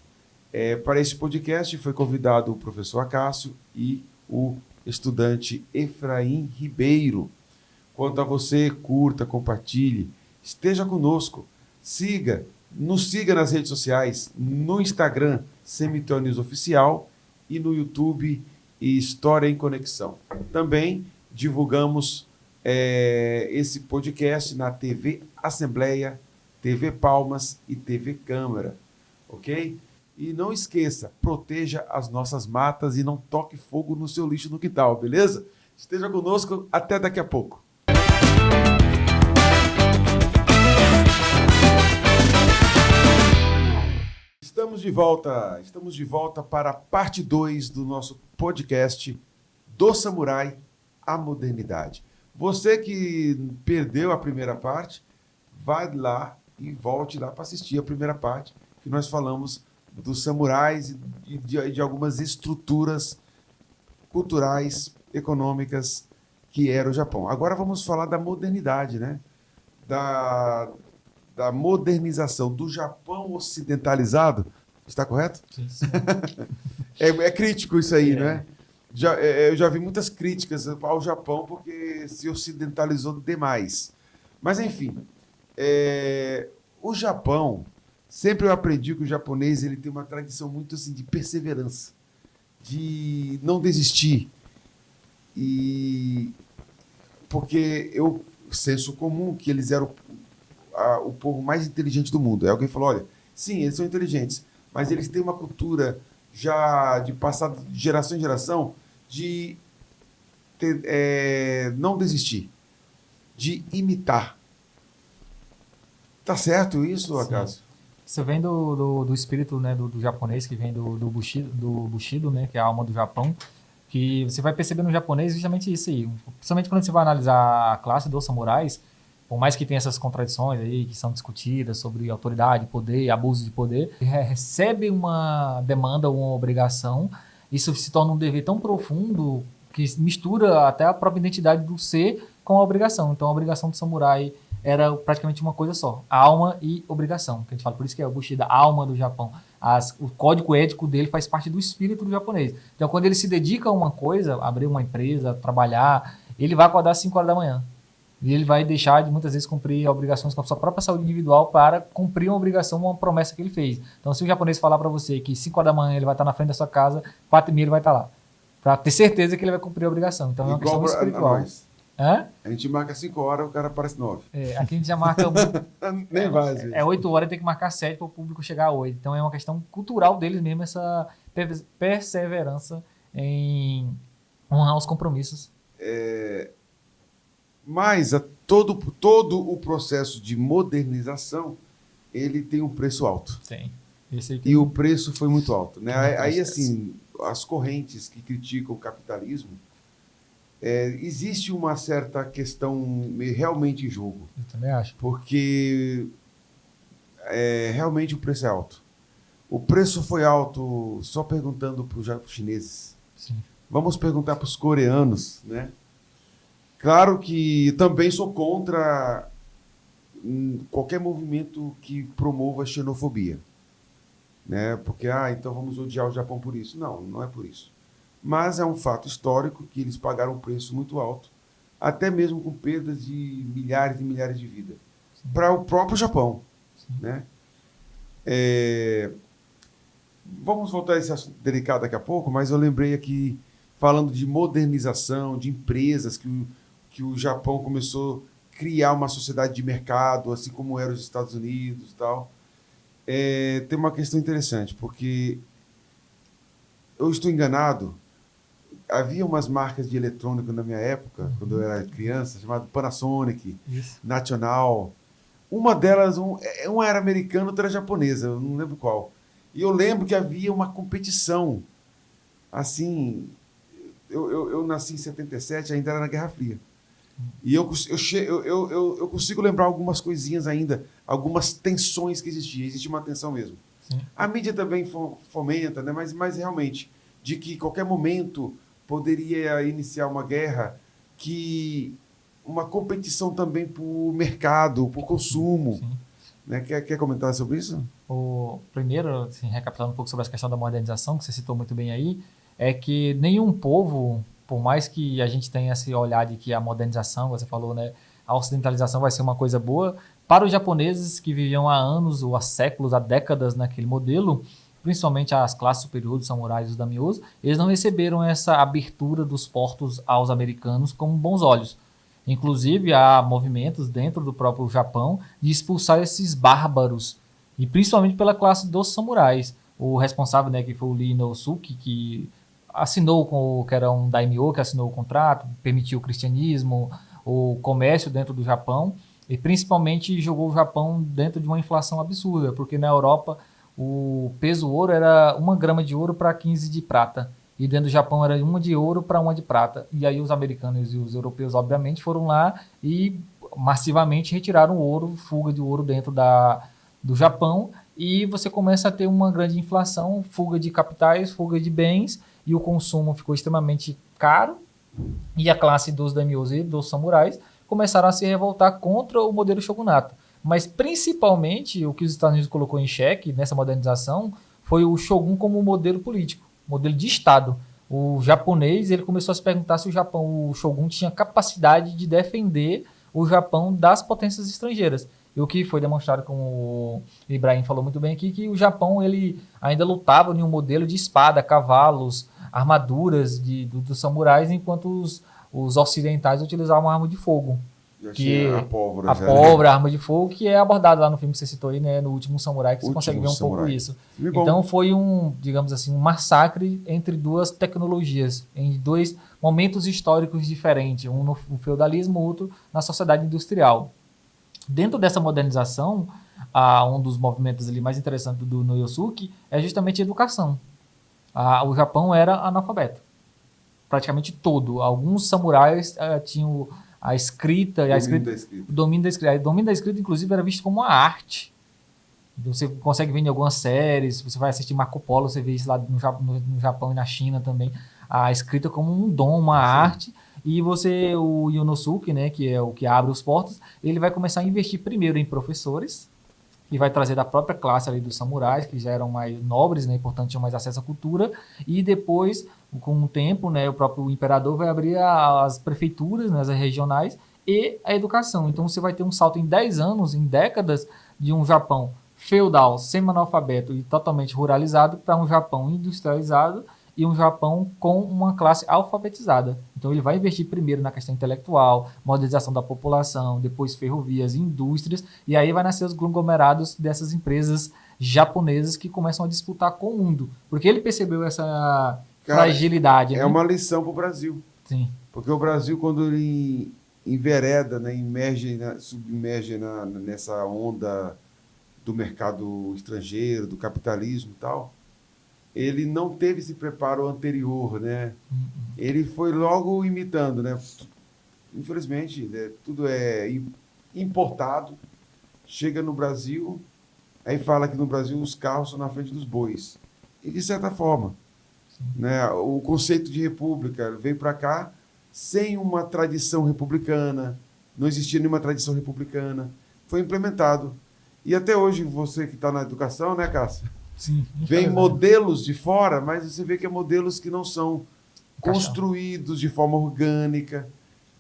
Para esse podcast foi convidado o professor Acácio e o estudante Efraim Ribeiro. Quanto a você, curta, compartilhe, esteja conosco, nos siga nas redes sociais, no Instagram, CMTO News Oficial, e no YouTube, História em Conexão. Também divulgamos esse podcast na TV Assembleia, TV Palmas e TV Câmara, ok? E não esqueça, proteja as nossas matas e não toque fogo no seu lixo no quintal, beleza? Esteja conosco, até daqui a pouco. Estamos de volta para a parte 2 do nosso podcast Do Samurai à Modernidade. Você que perdeu a primeira parte, vai lá e volte lá para assistir a primeira parte, que nós falamos dos samurais e de algumas estruturas culturais, econômicas que era o Japão. Agora vamos falar da modernidade, né? Da modernização do Japão ocidentalizado. Está correto?
Sim, sim.
É crítico isso aí, né? Eu já vi muitas críticas ao Japão porque se ocidentalizou demais. Mas, enfim, o Japão, sempre eu aprendi que o japonês ele tem uma tradição muito assim, de perseverança, de não desistir. Porque eu senso comum que eles eram o povo mais inteligente do mundo. Aí alguém falou, olha, sim, eles são inteligentes, mas eles têm uma cultura já de passar de geração em geração de não desistir, de imitar. Tá certo isso, acaso?
Isso vem do espírito, né, do japonês, que vem do Bushido, né, que é a alma do Japão, que você vai perceber no japonês justamente isso aí. Principalmente quando você vai analisar a classe dos samurais, por mais que tenha essas contradições aí que são discutidas sobre autoridade, poder, abuso de poder, recebe uma demanda ou uma obrigação, isso se torna um dever tão profundo que mistura até a própria identidade do ser com a obrigação. Então a obrigação do samurai era praticamente uma coisa só, alma e obrigação, que a gente fala, por isso que é o Bushido, a alma do Japão. O código ético dele faz parte do espírito do japonês. Então quando ele se dedica a uma coisa, abrir uma empresa, trabalhar, ele vai acordar às 5 horas da manhã. E ele vai deixar de muitas vezes cumprir obrigações com a sua própria saúde individual para cumprir uma obrigação, uma promessa que ele fez. Então se o japonês falar para você que 5 horas da manhã ele vai estar na frente da sua casa, 4h30 ele vai estar lá. Para ter certeza que ele vai cumprir a obrigação. Então é uma questão espiritual.
A gente marca 5 horas, o cara aparece 9.
Aqui a gente já marca...
Nem vai, às vezes.
8 horas, tem que marcar 7 para o público chegar a 8. Então é uma questão cultural deles mesmo, essa perseverança em honrar os compromissos.
Mas todo o processo de modernização, ele tem um preço alto.
Tem.
E o preço foi muito alto, né? Aí, assim, as correntes que criticam o capitalismo, existe uma certa questão realmente em jogo.
Eu também acho.
Porque realmente o preço é alto. O preço foi alto só perguntando para os chineses.
Sim.
Vamos perguntar para os coreanos, né? Claro que também sou contra qualquer movimento que promova a xenofobia, né? Porque, então vamos odiar o Japão por isso. Não, não é por isso. Mas é um fato histórico que eles pagaram um preço muito alto, até mesmo com perdas de milhares e milhares de vidas, para o próprio Japão, né? Vamos voltar a esse assunto delicado daqui a pouco, mas eu lembrei aqui, falando de modernização, de empresas, que o Japão começou a criar uma sociedade de mercado, assim como eram os Estados Unidos e tal. Tem uma questão interessante, porque eu estou enganado, havia umas marcas de eletrônico na minha época, quando eu era criança, chamado Panasonic, National. Uma delas, uma era americana, outra era japonesa, eu não lembro qual. E eu lembro que havia uma competição, assim, eu nasci em 77, ainda era na Guerra Fria. E eu consigo lembrar algumas coisinhas ainda, algumas tensões que existiam. Existe uma tensão mesmo.
Sim.
A mídia também fomenta, né? Mas realmente, de que qualquer momento poderia iniciar uma guerra, uma competição também por mercado, por consumo.
Sim.
Né? Quer comentar sobre isso?
Primeiro, assim, recapitulando um pouco sobre essa questão da modernização, que você citou muito bem aí, é que nenhum povo, por mais que a gente tenha esse olhar de que a modernização, você falou, né, a ocidentalização vai ser uma coisa boa, para os japoneses que viviam há anos ou há séculos, há décadas naquele modelo, principalmente as classes superiores, os samurais e os daimyos, eles não receberam essa abertura dos portos aos americanos com bons olhos. Inclusive, há movimentos dentro do próprio Japão de expulsar esses bárbaros, e principalmente pela classe dos samurais. O responsável, né, que foi o Lee Inosuke, que assinou que era um daimyo, que assinou o contrato, permitiu o cristianismo, o comércio dentro do Japão, e principalmente jogou o Japão dentro de uma inflação absurda, porque na Europa o peso ouro era 1 grama de ouro para 15 de prata, e dentro do Japão era 1 de ouro para 1 de prata. E aí os americanos e os europeus, obviamente, foram lá e massivamente retiraram o ouro, fuga de ouro dentro do Japão, e você começa a ter uma grande inflação, fuga de capitais, fuga de bens, e o consumo ficou extremamente caro, e a classe dos daimyos e dos samurais começaram a se revoltar contra o modelo shogunato. Mas principalmente o que os Estados Unidos colocou em xeque nessa modernização foi o shogun como modelo político, modelo de Estado. O japonês, ele começou a se perguntar se o shogun tinha capacidade de defender o Japão das potências estrangeiras. E o que foi demonstrado, como o Ibrahim falou muito bem aqui, que o Japão ele ainda lutava em um modelo de espada, cavalos, armaduras dos samurais, enquanto os ocidentais utilizavam arma de fogo.
Já
Que
tinha a pólvora.
a
já,
pólvora, a arma de fogo, que é abordado lá no filme que você citou aí, né, no Último Samurai, que você consegue ver um pouco
Samurai.
isso.
Filme bom.
Então foi digamos assim, um massacre entre duas tecnologias, em dois momentos históricos diferentes, um no feudalismo, outro na sociedade industrial. Dentro dessa modernização, um dos movimentos ali mais interessantes do Noyosuke é justamente a educação. O Japão era analfabeto, praticamente todo. Alguns samurais tinham a escrita, o domínio da escrita. O domínio da escrita, inclusive, era visto como uma arte. Você consegue ver em algumas séries, você vai assistir Marco Polo, você vê isso lá no Japão e na China também, a escrita como um dom, uma arte. E o Ionosuke, né, que é o que abre os portos, ele vai começar a investir primeiro em professores, e vai trazer da própria classe ali dos samurais, que já eram mais nobres, né, e portanto tinham mais acesso à cultura, e depois, com o tempo, né, o próprio imperador vai abrir as prefeituras, né, as regionais, e a educação. Então você vai ter um salto em 10 anos, em décadas, de um Japão feudal, semi-analfabeto e totalmente ruralizado, para um Japão industrializado, e um Japão com uma classe alfabetizada. Então ele vai investir primeiro na questão intelectual, modernização da população, depois ferrovias, indústrias, e aí vai nascer os conglomerados dessas empresas japonesas que começam a disputar com o mundo. Porque ele percebeu essa fragilidade.
É,
né?
uma lição para o Brasil.
Sim.
Porque o Brasil, quando ele envereda, né, submerge nessa onda do mercado estrangeiro, do capitalismo e tal, ele não teve esse preparo anterior, né? Ele foi logo imitando, né? Infelizmente, né, tudo é importado, chega no Brasil, aí fala que no Brasil os carros são na frente dos bois. E de certa forma, né, o conceito de república veio para cá sem uma tradição republicana, não existia nenhuma tradição republicana, foi implementado. E até hoje, você que está na educação, né, Cássio?
Sim,
vem modelos de fora, mas você vê que é modelos que não são construídos de forma orgânica,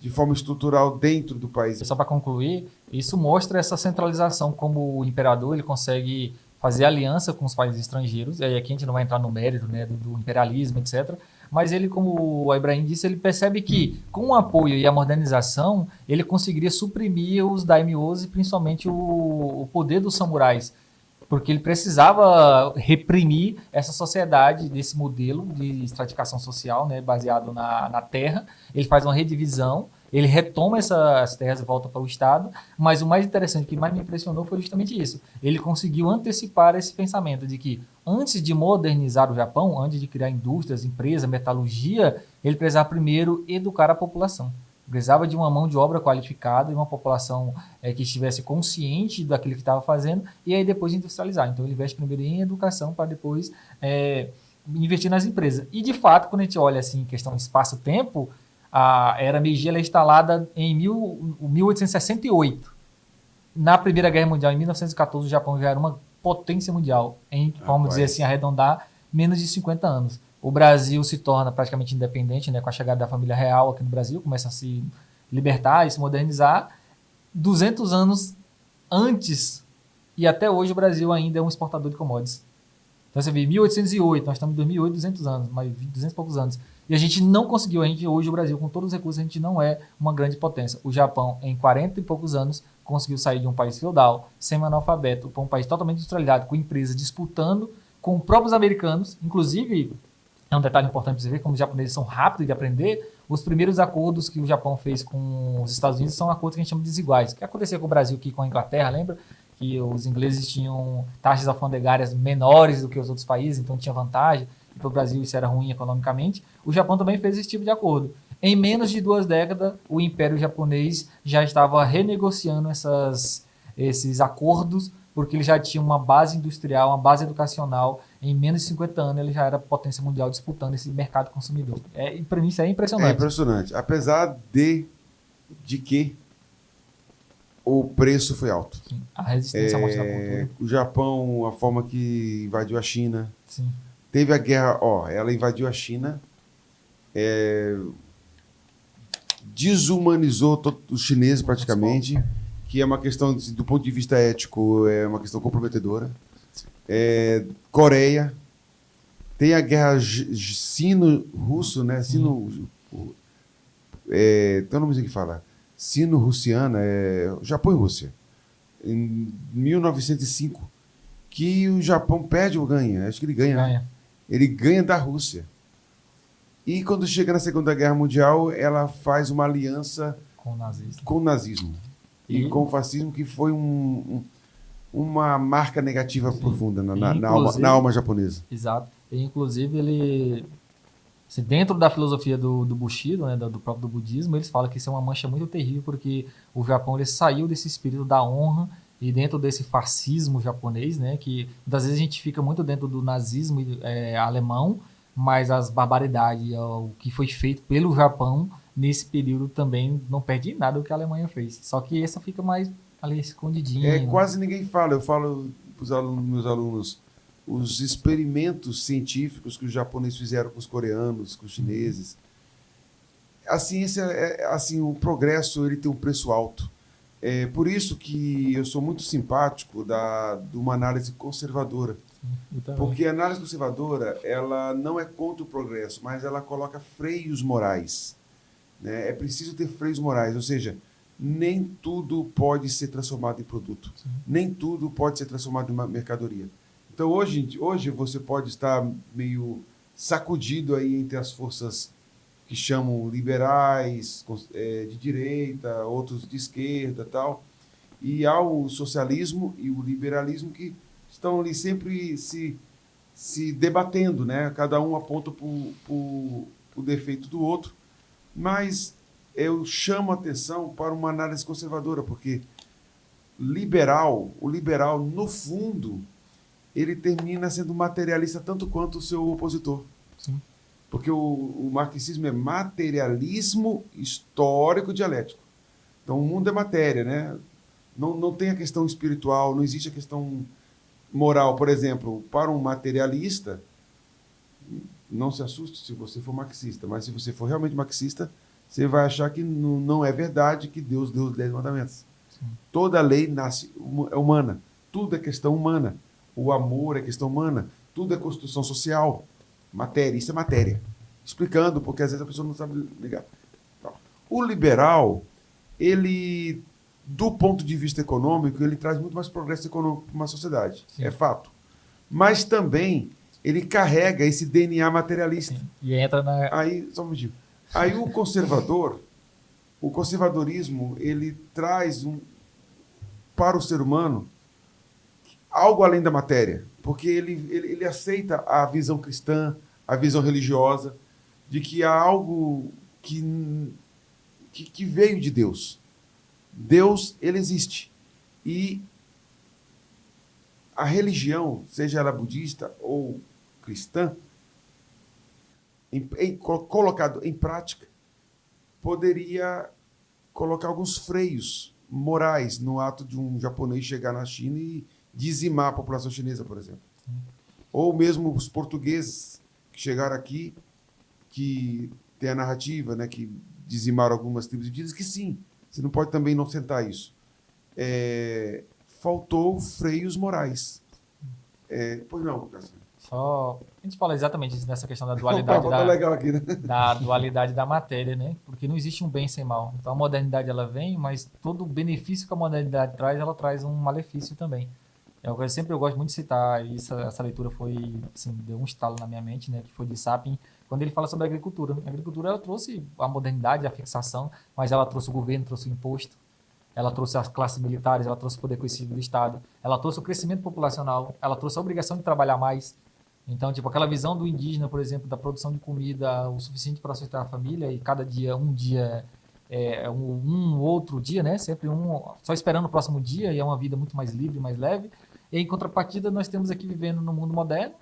de forma estrutural dentro do país.
Só para concluir, isso mostra essa centralização, como o imperador ele consegue fazer aliança com os países estrangeiros, e aí aqui a gente não vai entrar no mérito, né, do imperialismo, etc., mas ele, como o Ibrahim disse, ele percebe que com o apoio e a modernização, ele conseguiria suprimir os daimyos e principalmente o poder dos samurais, porque ele precisava reprimir essa sociedade desse modelo de estratificação social, né, baseado na terra. Ele faz uma redivisão, ele retoma essas terras e volta para o Estado, mas o mais interessante, o que mais me impressionou foi justamente isso. Ele conseguiu antecipar esse pensamento de que, antes de modernizar o Japão, antes de criar indústrias, empresas, metalurgia, ele precisava primeiro educar a população. Precisava de uma mão de obra qualificada e uma população que estivesse consciente daquilo que estava fazendo, e aí depois industrializar. Então ele investe primeiro em educação para depois investir nas empresas. E de fato, quando a gente olha assim, questão de espaço-tempo, a era Meiji ela é instalada em 1868. Na Primeira Guerra Mundial, em 1914, o Japão já era uma potência mundial, em, vamos dizer assim, arredondar, menos de 50 anos. O Brasil se torna praticamente independente, né, com a chegada da família real aqui no Brasil, começa a se libertar e se modernizar. 200 anos antes, e até hoje o Brasil ainda é um exportador de commodities. Então você vê, 1808, nós estamos em 2008, 200 anos, mais 200 e poucos anos. E a gente não conseguiu, hoje o Brasil, com todos os recursos, a gente não é uma grande potência. O Japão, em 40 e poucos anos, conseguiu sair de um país feudal, semi-analfabeto, para um país totalmente industrializado, com empresas disputando com os próprios americanos. Inclusive, é um detalhe importante para você ver como os japoneses são rápidos de aprender. Os primeiros acordos que o Japão fez com os Estados Unidos são acordos que a gente chama de desiguais. O que aconteceu com o Brasil aqui com a Inglaterra, lembra? Que os ingleses tinham taxas alfandegárias menores do que os outros países, então tinha vantagem, e para o Brasil isso era ruim economicamente. O Japão também fez esse tipo de acordo. Em menos de 2 décadas, o Império Japonês já estava renegociando esses acordos, porque ele já tinha uma base industrial, uma base educacional. Em menos de 50 anos, ele já era potência mundial disputando esse mercado consumidor. Para mim, isso é
É
impressionante.
impressionante. Apesar de que o preço foi alto.
Sim. A resistência à morte da cultura.
O Japão, a forma que invadiu a China.
Sim.
Teve a guerra, ela invadiu a China, desumanizou todos os chineses praticamente, que é uma questão, do ponto de vista ético, é uma questão comprometedora. Coreia, tem a guerra sino-russo, né? Tem um nomezinho que fala. Sino-russiana, Japão e Rússia. Em 1905, que o Japão perde ou ganha? Acho que ele ganha. Né? Ele ganha da Rússia. E quando chega na Segunda Guerra Mundial, ela faz uma aliança com o nazismo e com o fascismo, que foi uma marca negativa profunda na alma japonesa.
Exato. E, inclusive, ele... Assim, dentro da filosofia do Bushido, né, do próprio budismo, eles falam que isso é uma mancha muito terrível, porque o Japão ele saiu desse espírito da honra e dentro desse fascismo japonês, né, que muitas vezes a gente fica muito dentro do nazismo alemão, mas as barbaridades, o que foi feito pelo Japão nesse período também não perde nada do que a Alemanha fez. Só que essa fica mais ali escondidinha.
Quase ninguém fala. Eu falo para os meus alunos os experimentos científicos que os japoneses fizeram com os coreanos, com os chineses. A ciência, o progresso, ele tem um preço alto. É por isso que eu sou muito simpático de uma análise conservadora. Porque a análise conservadora, ela não é contra o progresso, mas ela coloca freios morais. Né? É preciso ter freios morais, ou seja, nem tudo pode ser transformado em produto. Sim. Nem tudo pode ser transformado em uma mercadoria. Então, hoje você pode estar meio sacudido aí entre as forças que chamam liberais, de direita, outros de esquerda, tal, e há o socialismo e o liberalismo que estão ali sempre se debatendo, né? Cada um aponta para o defeito do outro, mas eu chamo a atenção para uma análise conservadora, porque o liberal, no fundo, ele termina sendo materialista tanto quanto o seu opositor. Sim. Porque o marxismo é materialismo histórico dialético. Então, o mundo é matéria, né? Não tem a questão espiritual, não existe a questão moral. Por exemplo, para um materialista, não se assuste se você for marxista, mas se você for realmente marxista, você vai achar que não é verdade que Deus deu os 10 mandamentos. Sim. Toda lei é humana. Tudo é questão humana. O amor é questão humana. Tudo é construção social. Matéria, isso é matéria. Explicando, porque às vezes a pessoa não sabe ligar. O liberal, ele, do ponto de vista econômico, ele traz muito mais progresso econômico para uma sociedade. Sim. É fato. Mas também ele carrega esse DNA materialista. Sim.
E entra na...
Aí, só um minutinho. Aí o conservadorismo, ele traz para o ser humano algo além da matéria, porque ele aceita a visão cristã, a visão religiosa, de que há algo que veio de Deus. Deus, ele existe. E a religião, seja ela budista ou cristã, colocado em prática, poderia colocar alguns freios morais no ato de um japonês chegar na China e dizimar a população chinesa, por exemplo. Ou mesmo os portugueses que chegaram aqui, que tem a narrativa, né, que dizimaram algumas tribos indígenas, que sim, você não pode também inocentar isso. Faltou freios morais. Pois não, Cássio.
A gente fala exatamente isso nessa questão da dualidade
legal aqui, né?
Da dualidade da matéria, né? Porque não existe um bem sem mal. Então a modernidade ela vem, mas todo o benefício que a modernidade traz, ela traz um malefício também. Eu gosto muito de citar, e essa leitura foi, assim, deu um estalo na minha mente, né? Que foi de Sapin, quando ele fala sobre a agricultura. A agricultura ela trouxe a modernidade, a fixação, mas ela trouxe o governo, trouxe o imposto, ela trouxe as classes militares, ela trouxe o poder coercitivo do Estado, ela trouxe o crescimento populacional, ela trouxe a obrigação de trabalhar mais. Então, tipo, aquela visão do indígena, por exemplo, da produção de comida o suficiente para sustentar a família, e cada dia, um dia outro dia, né? Sempre só esperando o próximo dia, e é uma vida muito mais livre, mais leve. E em contrapartida, nós temos aqui vivendo no mundo moderno,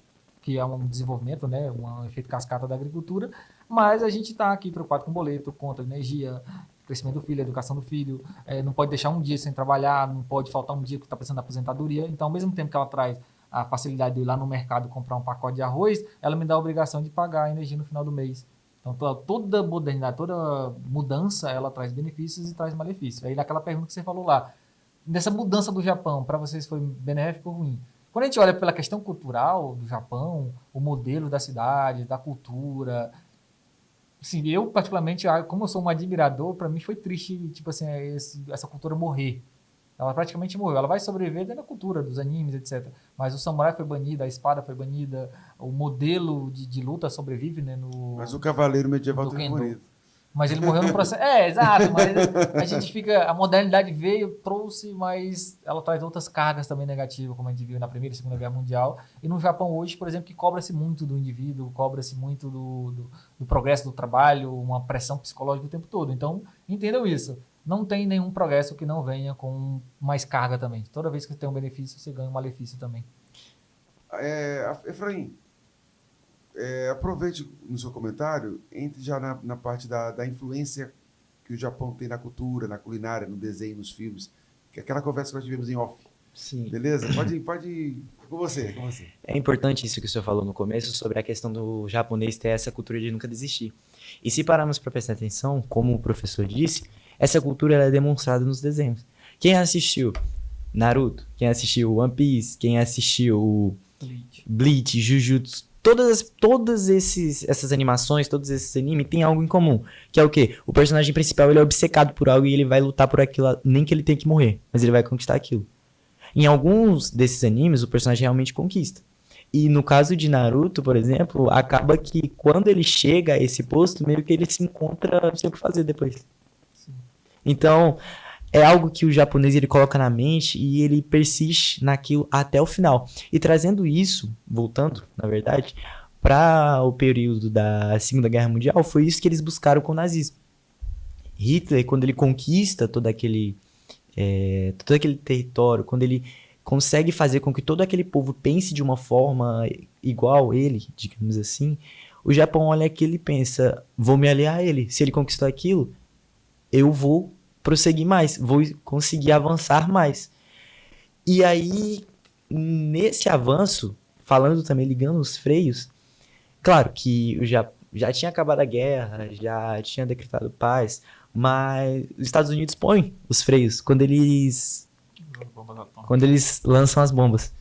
que é um desenvolvimento, né, um efeito cascata da agricultura, mas a gente está aqui preocupado com boleto, conta de energia, crescimento do filho, educação do filho, não pode deixar um dia sem trabalhar, não pode faltar um dia que está precisando da aposentadoria. Então, ao mesmo tempo que ela traz a facilidade de ir lá no mercado comprar um pacote de arroz, ela me dá a obrigação de pagar a energia no final do mês. Então, toda modernidade, toda mudança, ela traz benefícios e traz malefícios. Aí, naquela pergunta que você falou lá, nessa mudança do Japão, para vocês foi benéfico ou ruim? Quando a gente olha pela questão cultural do Japão, o modelo da cidade, da cultura, assim, eu particularmente, como eu sou um admirador, para mim foi triste, tipo assim, essa cultura morrer. Ela praticamente morreu. Ela vai sobreviver dentro da cultura, dos animes, etc. Mas o samurai foi banido, a espada foi banida, o modelo de luta sobrevive, né?
Mas o cavaleiro medieval
do
teve
Kendo.
bonito.
Mas ele morreu no processo. Exato, mas a gente fica. A modernidade veio, trouxe, mas ela traz outras cargas também negativas, como a gente viu na Primeira e Segunda Guerra Mundial. E no Japão hoje, por exemplo, que cobra-se muito do indivíduo, cobra-se muito do progresso do trabalho, uma pressão psicológica o tempo todo. Então, entendam isso. Não tem nenhum progresso que não venha com mais carga também. Toda vez que você tem um benefício, você ganha um malefício também.
Efraim, aproveite no seu comentário, entre já na parte da influência que o Japão tem na cultura, na culinária, no desenho, nos filmes, que é aquela conversa que nós tivemos em off.
Sim.
Beleza? Pode com você.
É importante isso que o senhor falou no começo sobre a questão do japonês ter essa cultura de nunca desistir. E se pararmos para prestar atenção, como o professor disse, essa cultura ela é demonstrada nos desenhos. Quem assistiu Naruto, quem assistiu One Piece, quem assistiu Bleach, Jujutsu, todas essas animações, todos esses animes têm algo em comum, que é o quê? O personagem principal ele é obcecado por algo e ele vai lutar por aquilo, nem que ele tenha que morrer, mas ele vai conquistar aquilo. Em alguns desses animes, o personagem realmente conquista. E no caso de Naruto, por exemplo, acaba que quando ele chega a esse posto, meio que ele se encontra não sei o que fazer depois. Sim. Então, é algo que o japonês ele coloca na mente e ele persiste naquilo até o final. E trazendo isso, voltando, na verdade, para o período da Segunda Guerra Mundial, foi isso que eles buscaram com o nazismo. Hitler, quando ele conquista todo aquele território, quando ele consegue fazer com que todo aquele povo pense de uma forma igual ele, digamos assim, o Japão olha aquilo e pensa, vou me aliar a ele. Se ele conquistou aquilo, eu vou prosseguir mais, vou conseguir avançar mais. E aí, nesse avanço, falando também, ligando os freios, claro que já tinha acabado a guerra, já tinha decretado paz, mas os Estados Unidos põem os freios quando eles lançam as bombas.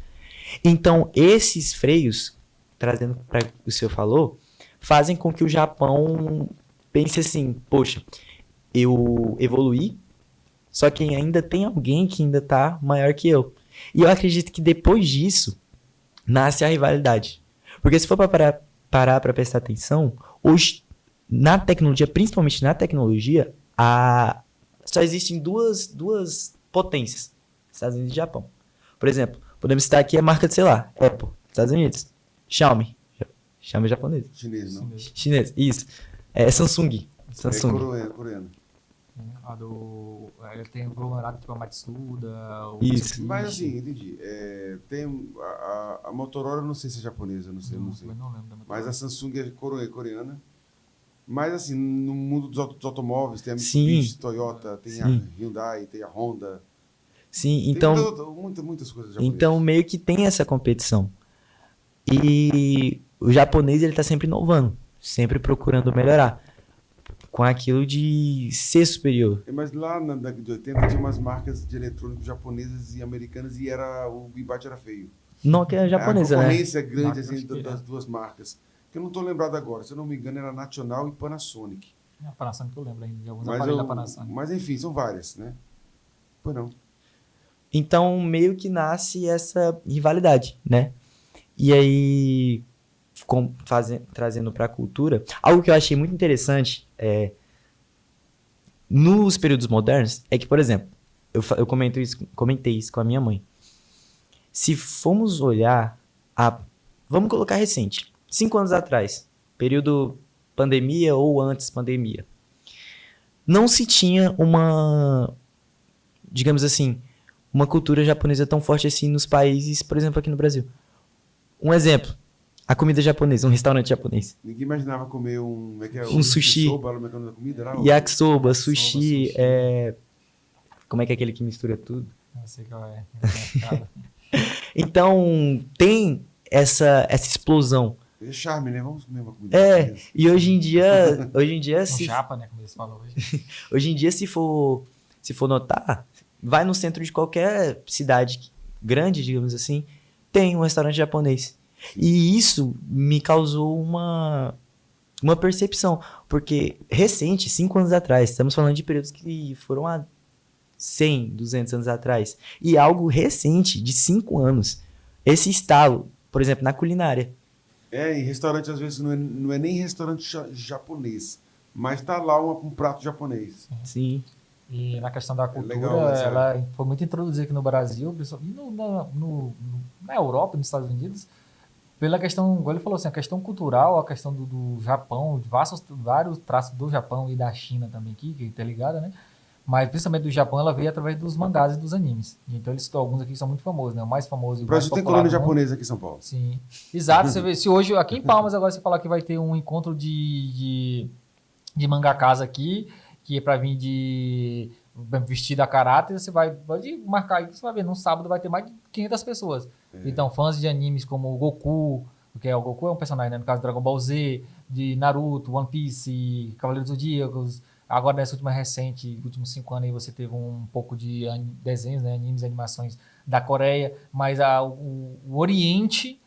Então, esses freios, trazendo para o que o senhor falou, fazem com que o Japão pense assim, poxa, eu evoluí, só que ainda tem alguém que ainda está maior que eu. E eu acredito que depois disso, nasce a rivalidade. Porque se for para parar para prestar atenção, hoje, na tecnologia, principalmente na tecnologia, só existem duas potências, Estados Unidos e Japão. Por exemplo, podemos citar aqui a marca de celular, Apple, Estados Unidos, Xiaomi é japonês.
Chinês, não?
Chinês, isso. Samsung.
É coreano.
Ele tem conglomerado tipo a Matsuda.
Isso.
Mas assim, entendi. Tem a Motorola, não sei se é japonesa, não sei.
Não lembro da Motorola.
Mas a Samsung é coreana. Mas assim, no mundo dos automóveis, tem a
Sim.
Mitsubishi, Toyota, tem a Hyundai, tem a Honda.
Sim, então...
Tem muitas coisas japonesas.
Então meio que tem essa competição. E o japonês ele tá sempre inovando, sempre procurando melhorar, com aquilo de ser superior.
Mas lá na década de 80 tinha umas marcas de eletrônicos japonesas e americanas e o embate era feio.
Nokia é japonesa,
a
né?
concorrência grande assim, das duas marcas. Que eu não estou lembrado agora, se eu não me engano era National e Panasonic.
A Panasonic eu lembro ainda de alguns aparelhos da Panasonic.
Mas enfim, são várias, né? Pois não.
Então meio que nasce essa rivalidade, né? E aí, trazendo para a cultura, algo que eu achei muito interessante nos períodos modernos é que, por exemplo, eu comentei isso com a minha mãe. Se formos olhar, vamos colocar recente, 5 anos atrás, período pandemia ou antes pandemia, não se tinha digamos assim, uma cultura japonesa tão forte assim nos países, por exemplo, aqui no Brasil. Um exemplo, a comida japonesa, um restaurante japonês.
Ninguém imaginava comer um... Como é que é?
Um sushi.
Yakisoba, como é que é o nome da comida lá?
Yakisoba, sushi,
sushi.
como é que é aquele que mistura tudo?
Não sei qual é.
Então, tem essa explosão.
É charme, né? Vamos comer uma comida japonesa.
E hoje em dia
Um chapa, né? Como eles falam hoje.
hoje em dia, se for notar, vai no centro de qualquer cidade grande, digamos assim, tem um restaurante japonês. E isso me causou uma percepção, porque recente, 5 anos atrás, estamos falando de períodos que foram há 100, 200 anos atrás, e algo recente, de 5 anos, esse estalo, por exemplo, na culinária.
E restaurante às vezes não é nem restaurante japonês, mas tá lá um prato japonês.
Sim.
E na questão da cultura,
legal,
ela foi muito introduzida aqui no Brasil, e na Europa e nos Estados Unidos, pela questão, igual ele falou assim, a questão cultural, a questão do Japão, de vários traços do Japão e da China também aqui, que tá ligada, né? Mas principalmente do Japão, ela veio através dos mangás e dos animes. Então ele citou alguns aqui que são muito famosos, né? O mais famoso e
O
o mais
Brasil tem
popular
colônia
do mundo.
japonesa aqui em São Paulo.
Sim. Exato. Você vê, se hoje, aqui em Palmas, agora você falar que vai ter um encontro de mangakas aqui, que é pra vir de vestido a caráter, você pode marcar aí, você vai ver, num sábado vai ter mais de 500 pessoas. Então, fãs de animes como o Goku, porque o Goku é um personagem, né? No caso, Dragon Ball Z, de Naruto, One Piece, Cavaleiros do Zodíacos. Agora, nessa última recente, últimos 5 anos, aí você teve um pouco de desenhos, né? Animes e animações da Coreia, mas o Oriente,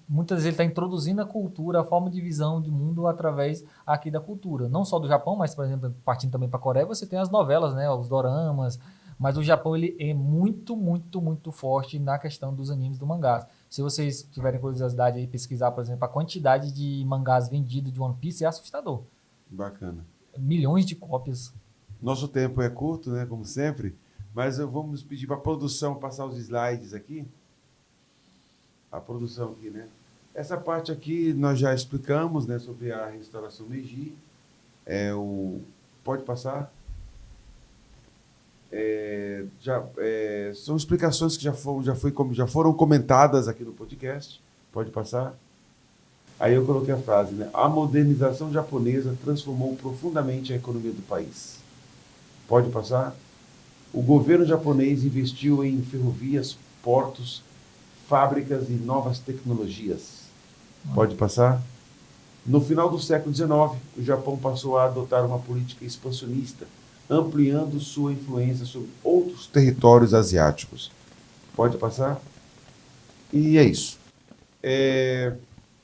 muitas vezes ele está introduzindo a cultura, a forma de visão de mundo através aqui da cultura. Não só do Japão, mas, por exemplo, partindo também para a Coreia, você tem as novelas, né? Os doramas. Mas o Japão ele é muito, muito, muito forte na questão dos animes do mangás. Se vocês tiverem curiosidade aí pesquisar, por exemplo, a quantidade de mangás vendidos de One Piece é assustador.
Bacana.
Milhões de cópias.
Nosso tempo é curto, né? Como sempre. Mas vamos pedir para a produção passar os slides aqui. A produção aqui, né? Essa parte aqui nós já explicamos, né? Sobre a restauração Meiji. Pode passar. São explicações que já foram comentadas aqui no podcast. Pode passar. Aí eu coloquei a frase, né? A modernização japonesa transformou profundamente a economia do país. Pode passar. O governo japonês investiu em ferrovias, portos, fábricas e novas tecnologias. Pode passar. No final do século XIX, o Japão passou a adotar uma política expansionista, ampliando sua influência sobre outros territórios asiáticos. Pode passar? E é isso.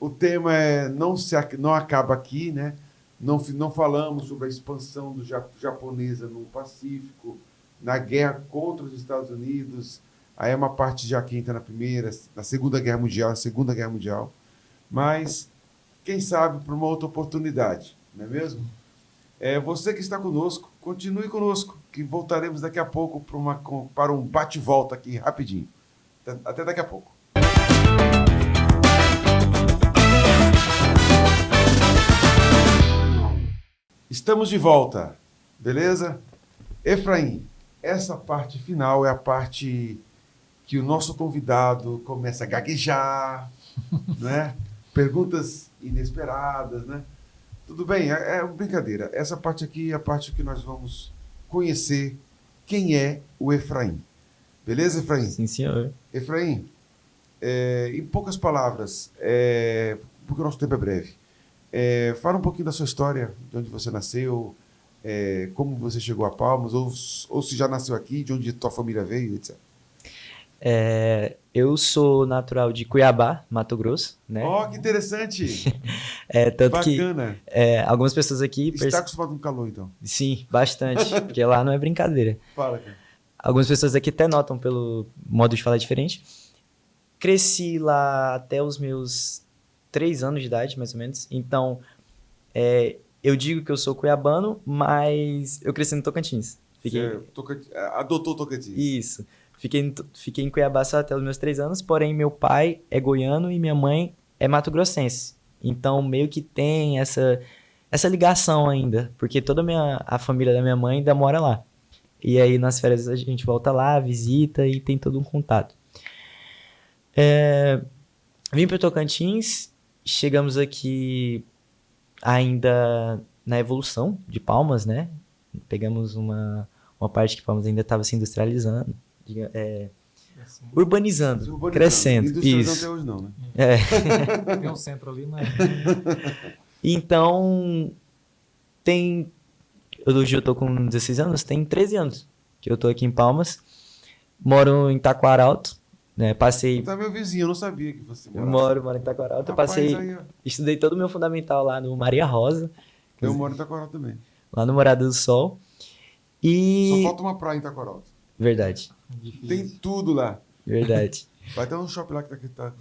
O tema não acaba aqui, né? Não falamos sobre a expansão japonesa no Pacífico, na guerra contra os Estados Unidos. Aí é uma parte já que entra na Segunda Guerra Mundial. Mas, quem sabe, para uma outra oportunidade, não é mesmo? Você que está conosco, continue conosco, que voltaremos daqui a pouco para um bate-volta aqui, rapidinho. Até daqui a pouco. Estamos de volta, beleza? Efraim, essa parte final é a parte que o nosso convidado começa a gaguejar, né? Perguntas inesperadas, né? Tudo bem, é brincadeira. Essa parte aqui é a parte que nós vamos conhecer quem é o Efraim. Beleza, Efraim?
Sim, senhor.
Efraim, em poucas palavras, porque o nosso tempo é breve, fala um pouquinho da sua história, de onde você nasceu, como você chegou a Palmas, ou se já nasceu aqui, de onde tua família veio, etc.
Eu sou natural de Cuiabá, Mato Grosso, né?
Oh, que interessante!
Tanto
Bacana!
que algumas pessoas aqui...
Está acostumado com calor, então?
Sim, bastante, porque lá não é brincadeira.
Fala, cara.
Algumas pessoas aqui até notam pelo modo de falar diferente. Cresci lá até os meus 3 anos de idade, mais ou menos. Então, eu digo que eu sou cuiabano, mas eu cresci no Tocantins.
Adotou Tocantins.
Isso. Fiquei em Cuiabá só até os meus 3 anos, porém meu pai é goiano e minha mãe é mato-grossense. Então, meio que tem essa ligação ainda, porque toda a família da minha mãe ainda mora lá. E aí nas férias a gente volta lá, visita e tem todo um contato. Vim para Tocantins, chegamos aqui ainda na evolução de Palmas, né? Pegamos uma parte que Palmas ainda estava se industrializando, urbanizando, crescendo.
Industrializando
Isso.
até hoje não, né?
Tem um centro ali, mas...
Então, hoje eu tô com 16 anos, tem 13 anos que eu tô aqui em Palmas. Moro em Taquaralto, né? Passei...
Tá meu vizinho, eu não sabia que você
Moro em Taquaralto. Eu
Rapaz,
passei...
aí, ó.
Estudei todo o meu fundamental lá no Maria Rosa,
Eu moro em Itacoral também.
lá no Morada do Sol.
Só falta uma praia em Itacoral.
Verdade,
Tem tudo lá.
verdade.
Vai ter um shopping lá que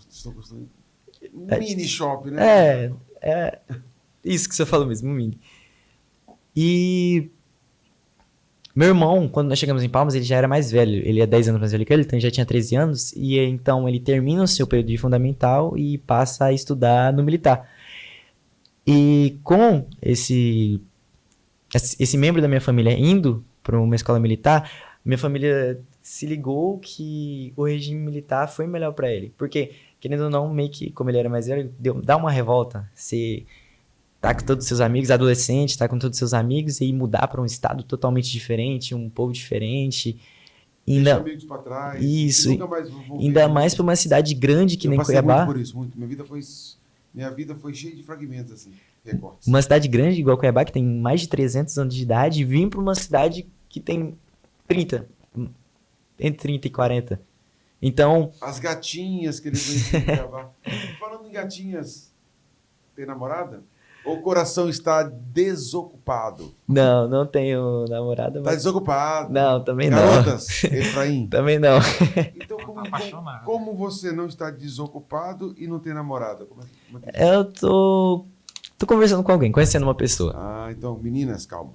estão construindo. Mini shopping, né?
É isso que você falou mesmo, um mini. E meu irmão, quando nós chegamos em Palmas, ele já era mais velho. Ele é 10 anos mais velho que ele, então ele já tinha 13 anos. E então ele termina o seu período de fundamental e passa a estudar no militar. E com esse membro da minha família indo para uma escola militar, minha família se ligou que o regime militar foi melhor para ele. Porque, querendo ou não, meio que, como ele era mais velho, dá uma revolta. Você tá com todos os seus amigos, adolescente, tá com todos os seus amigos e mudar para um estado totalmente diferente, um povo diferente.
Deixa amigos pra trás.
Isso.
Nunca mais vão
Ainda
ver
mais para uma cidade grande que nem Cuiabá.
Muito por isso, muito. Minha vida foi cheia de fragmentos, assim, recortes.
Uma cidade grande igual Cuiabá, que tem mais de 300 anos de idade, e vim para uma cidade que tem 30, entre 30 e 40. Então...
As gatinhas que eles vêm gravar. Falando em gatinhas, tem namorada? Ou o coração está desocupado?
Não tenho namorada,
Está
mas...
desocupado.
Não, também não.
Garotas, Efraim.
Também não.
Então,
Apaixonado.
como você não está desocupado e não tem namorada? Como é que...
Eu tô conversando com alguém, conhecendo uma pessoa.
Ah, então, meninas, calma.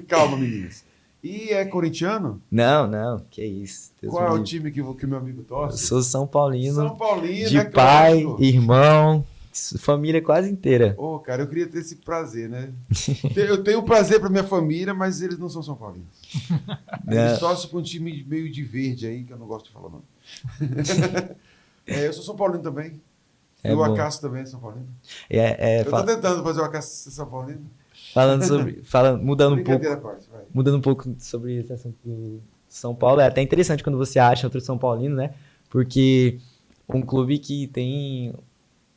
Calma, meninas. E é corintiano?
Não, que isso. Deus
Qual é
me
o
livre.
time que o meu amigo
Eu
torce?
sou São Paulino,
São Paulino,
de
é
pai,
clássico.
irmão, família quase inteira.
Ô, cara, eu queria ter esse prazer, né? Eu tenho prazer pra minha família, mas eles não são São Paulinos. Eles torcem pra um time meio de verde aí, que eu não gosto de falar não. Eu sou São Paulino também.
É
e o
bom.
Acácio também é São Paulino. Eu tô
Fa-
tentando fazer o Acácio ser São Paulino.
Mudando um pouco.
Brincadeira à parte, vai.
Mudando um pouco sobre esse assunto do São Paulo, é até interessante quando você acha outro São Paulino, né? Porque um clube que tem,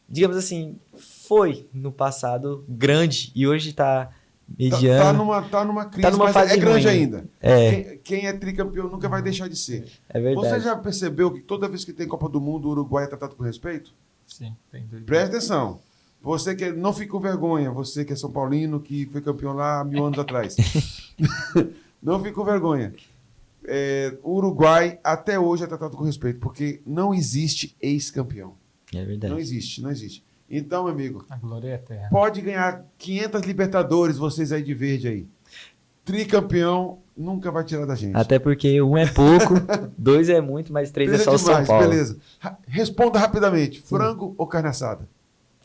digamos assim, foi no passado grande e hoje tá mediano.
Tá numa crise,
Tá numa
mas
fase
é grande
ruim.
ainda. Quem é tricampeão nunca vai deixar de ser.
É verdade.
Você já percebeu que toda vez que tem Copa do Mundo, o Uruguai é tratado com respeito?
Sim, tem dois.
Presta atenção. Você que não fica com vergonha, você que é São Paulino, que foi campeão lá há 1000 anos atrás. Não fica com vergonha. O Uruguai até hoje é tratado com respeito, porque não existe ex-campeão.
É verdade.
Não existe. Então, meu amigo,
A glória é eterna.
pode ganhar 500 Libertadores, vocês aí de verde aí. Tricampeão nunca vai tirar da gente.
Até porque um é pouco, dois é muito, mas três é só o São
demais,
Paulo.
beleza. Responda rapidamente. Frango ou carne assada?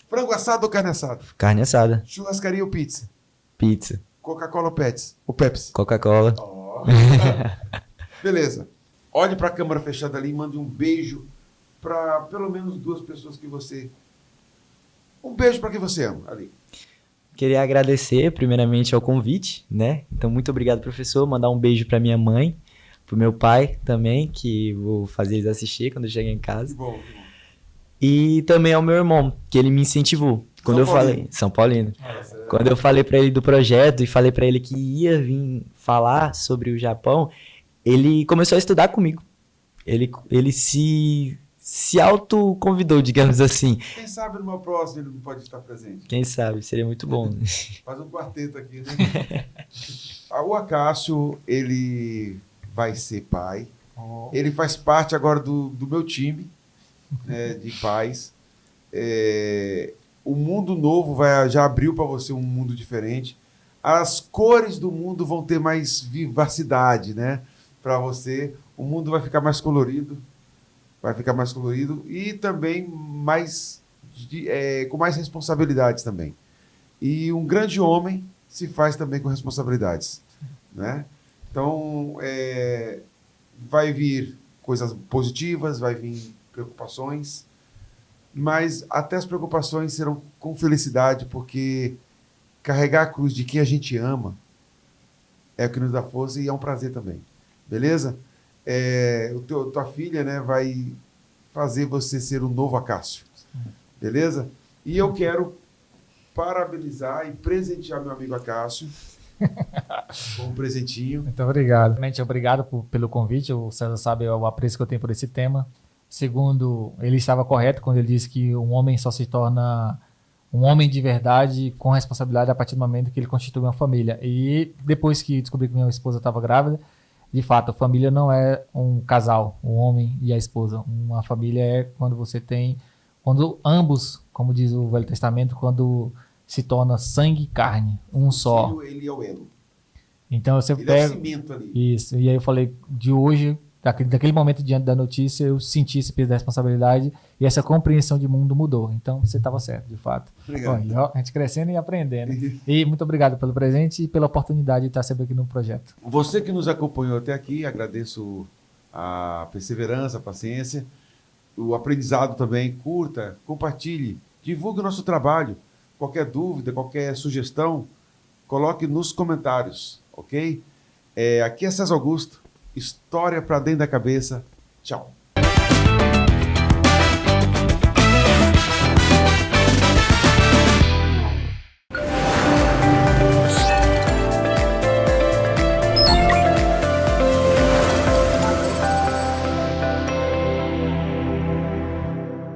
Frango assado ou carne assada?
Carne assada,
Churrascaria ou pizza?
pizza,
Coca-Cola ou Pepsi? Ou Pepsi?
Coca-Cola.
Ó. Beleza. Olhe para a câmera fechada ali e mande um beijo para pelo menos 2 pessoas que você... Um beijo para quem você ama ali.
Queria agradecer primeiramente ao convite, né? Então, muito obrigado, professor. Mandar um beijo para minha mãe, pro meu pai também, que vou fazer eles assistir quando eu chegar em
Que
casa.
bom.
E também ao meu irmão, que ele me incentivou. Quando eu falei, São Paulino. Quando eu falei pra ele do projeto e falei pra ele que ia vir falar sobre o Japão, ele começou a estudar comigo. Ele se autoconvidou, digamos assim.
Quem sabe no meu próximo ele não pode estar presente.
Quem sabe, seria muito bom.
Faz um quarteto aqui, né? O Acácio, ele vai ser pai.
Oh,
Ele faz parte agora do meu time, né, de pais. O mundo novo já abriu para você um mundo diferente. As cores do mundo vão ter mais vivacidade, né? Para você. O mundo vai ficar mais colorido. E também com mais responsabilidades também. E um grande homem se faz também com responsabilidades, né? Então, vai vir coisas positivas, vai vir preocupações, mas até as preocupações serão com felicidade, porque carregar a cruz de quem a gente ama é o que nos dá força e é um prazer também. Beleza? Tua filha, né, vai fazer você ser o novo Acácio. Beleza? E eu quero parabenizar e presentear meu amigo Acácio com um presentinho.
Muito obrigado. Realmente, obrigado pelo convite. O César sabe o apreço que eu tenho por esse tema. Segundo, ele estava correto quando ele disse que um homem só se torna um homem de verdade com responsabilidade a partir do momento que ele constitui uma família. E depois que descobri que minha esposa estava grávida, de fato, a família não é um casal, o homem e a esposa. Uma família é quando ambos, como diz o Velho Testamento, quando se torna sangue e carne, um só.
O filho, ele é o elo.
Então eu sempre
Ele é o
pego
cimento ali.
isso. E aí eu falei, de hoje, daquele momento diante da notícia, eu senti esse peso da responsabilidade e essa compreensão de mundo mudou. Então você estava certo, de fato.
Obrigado.
Bom, a gente crescendo e aprendendo. E muito obrigado pelo presente e pela oportunidade de estar sempre aqui no projeto.
Você que nos acompanhou até aqui, agradeço a perseverança, a paciência, o aprendizado também. Curta, compartilhe, divulgue o nosso trabalho. Qualquer dúvida, qualquer sugestão, coloque nos comentários, ok? Aqui é César Augusto, história para dentro da cabeça. Tchau.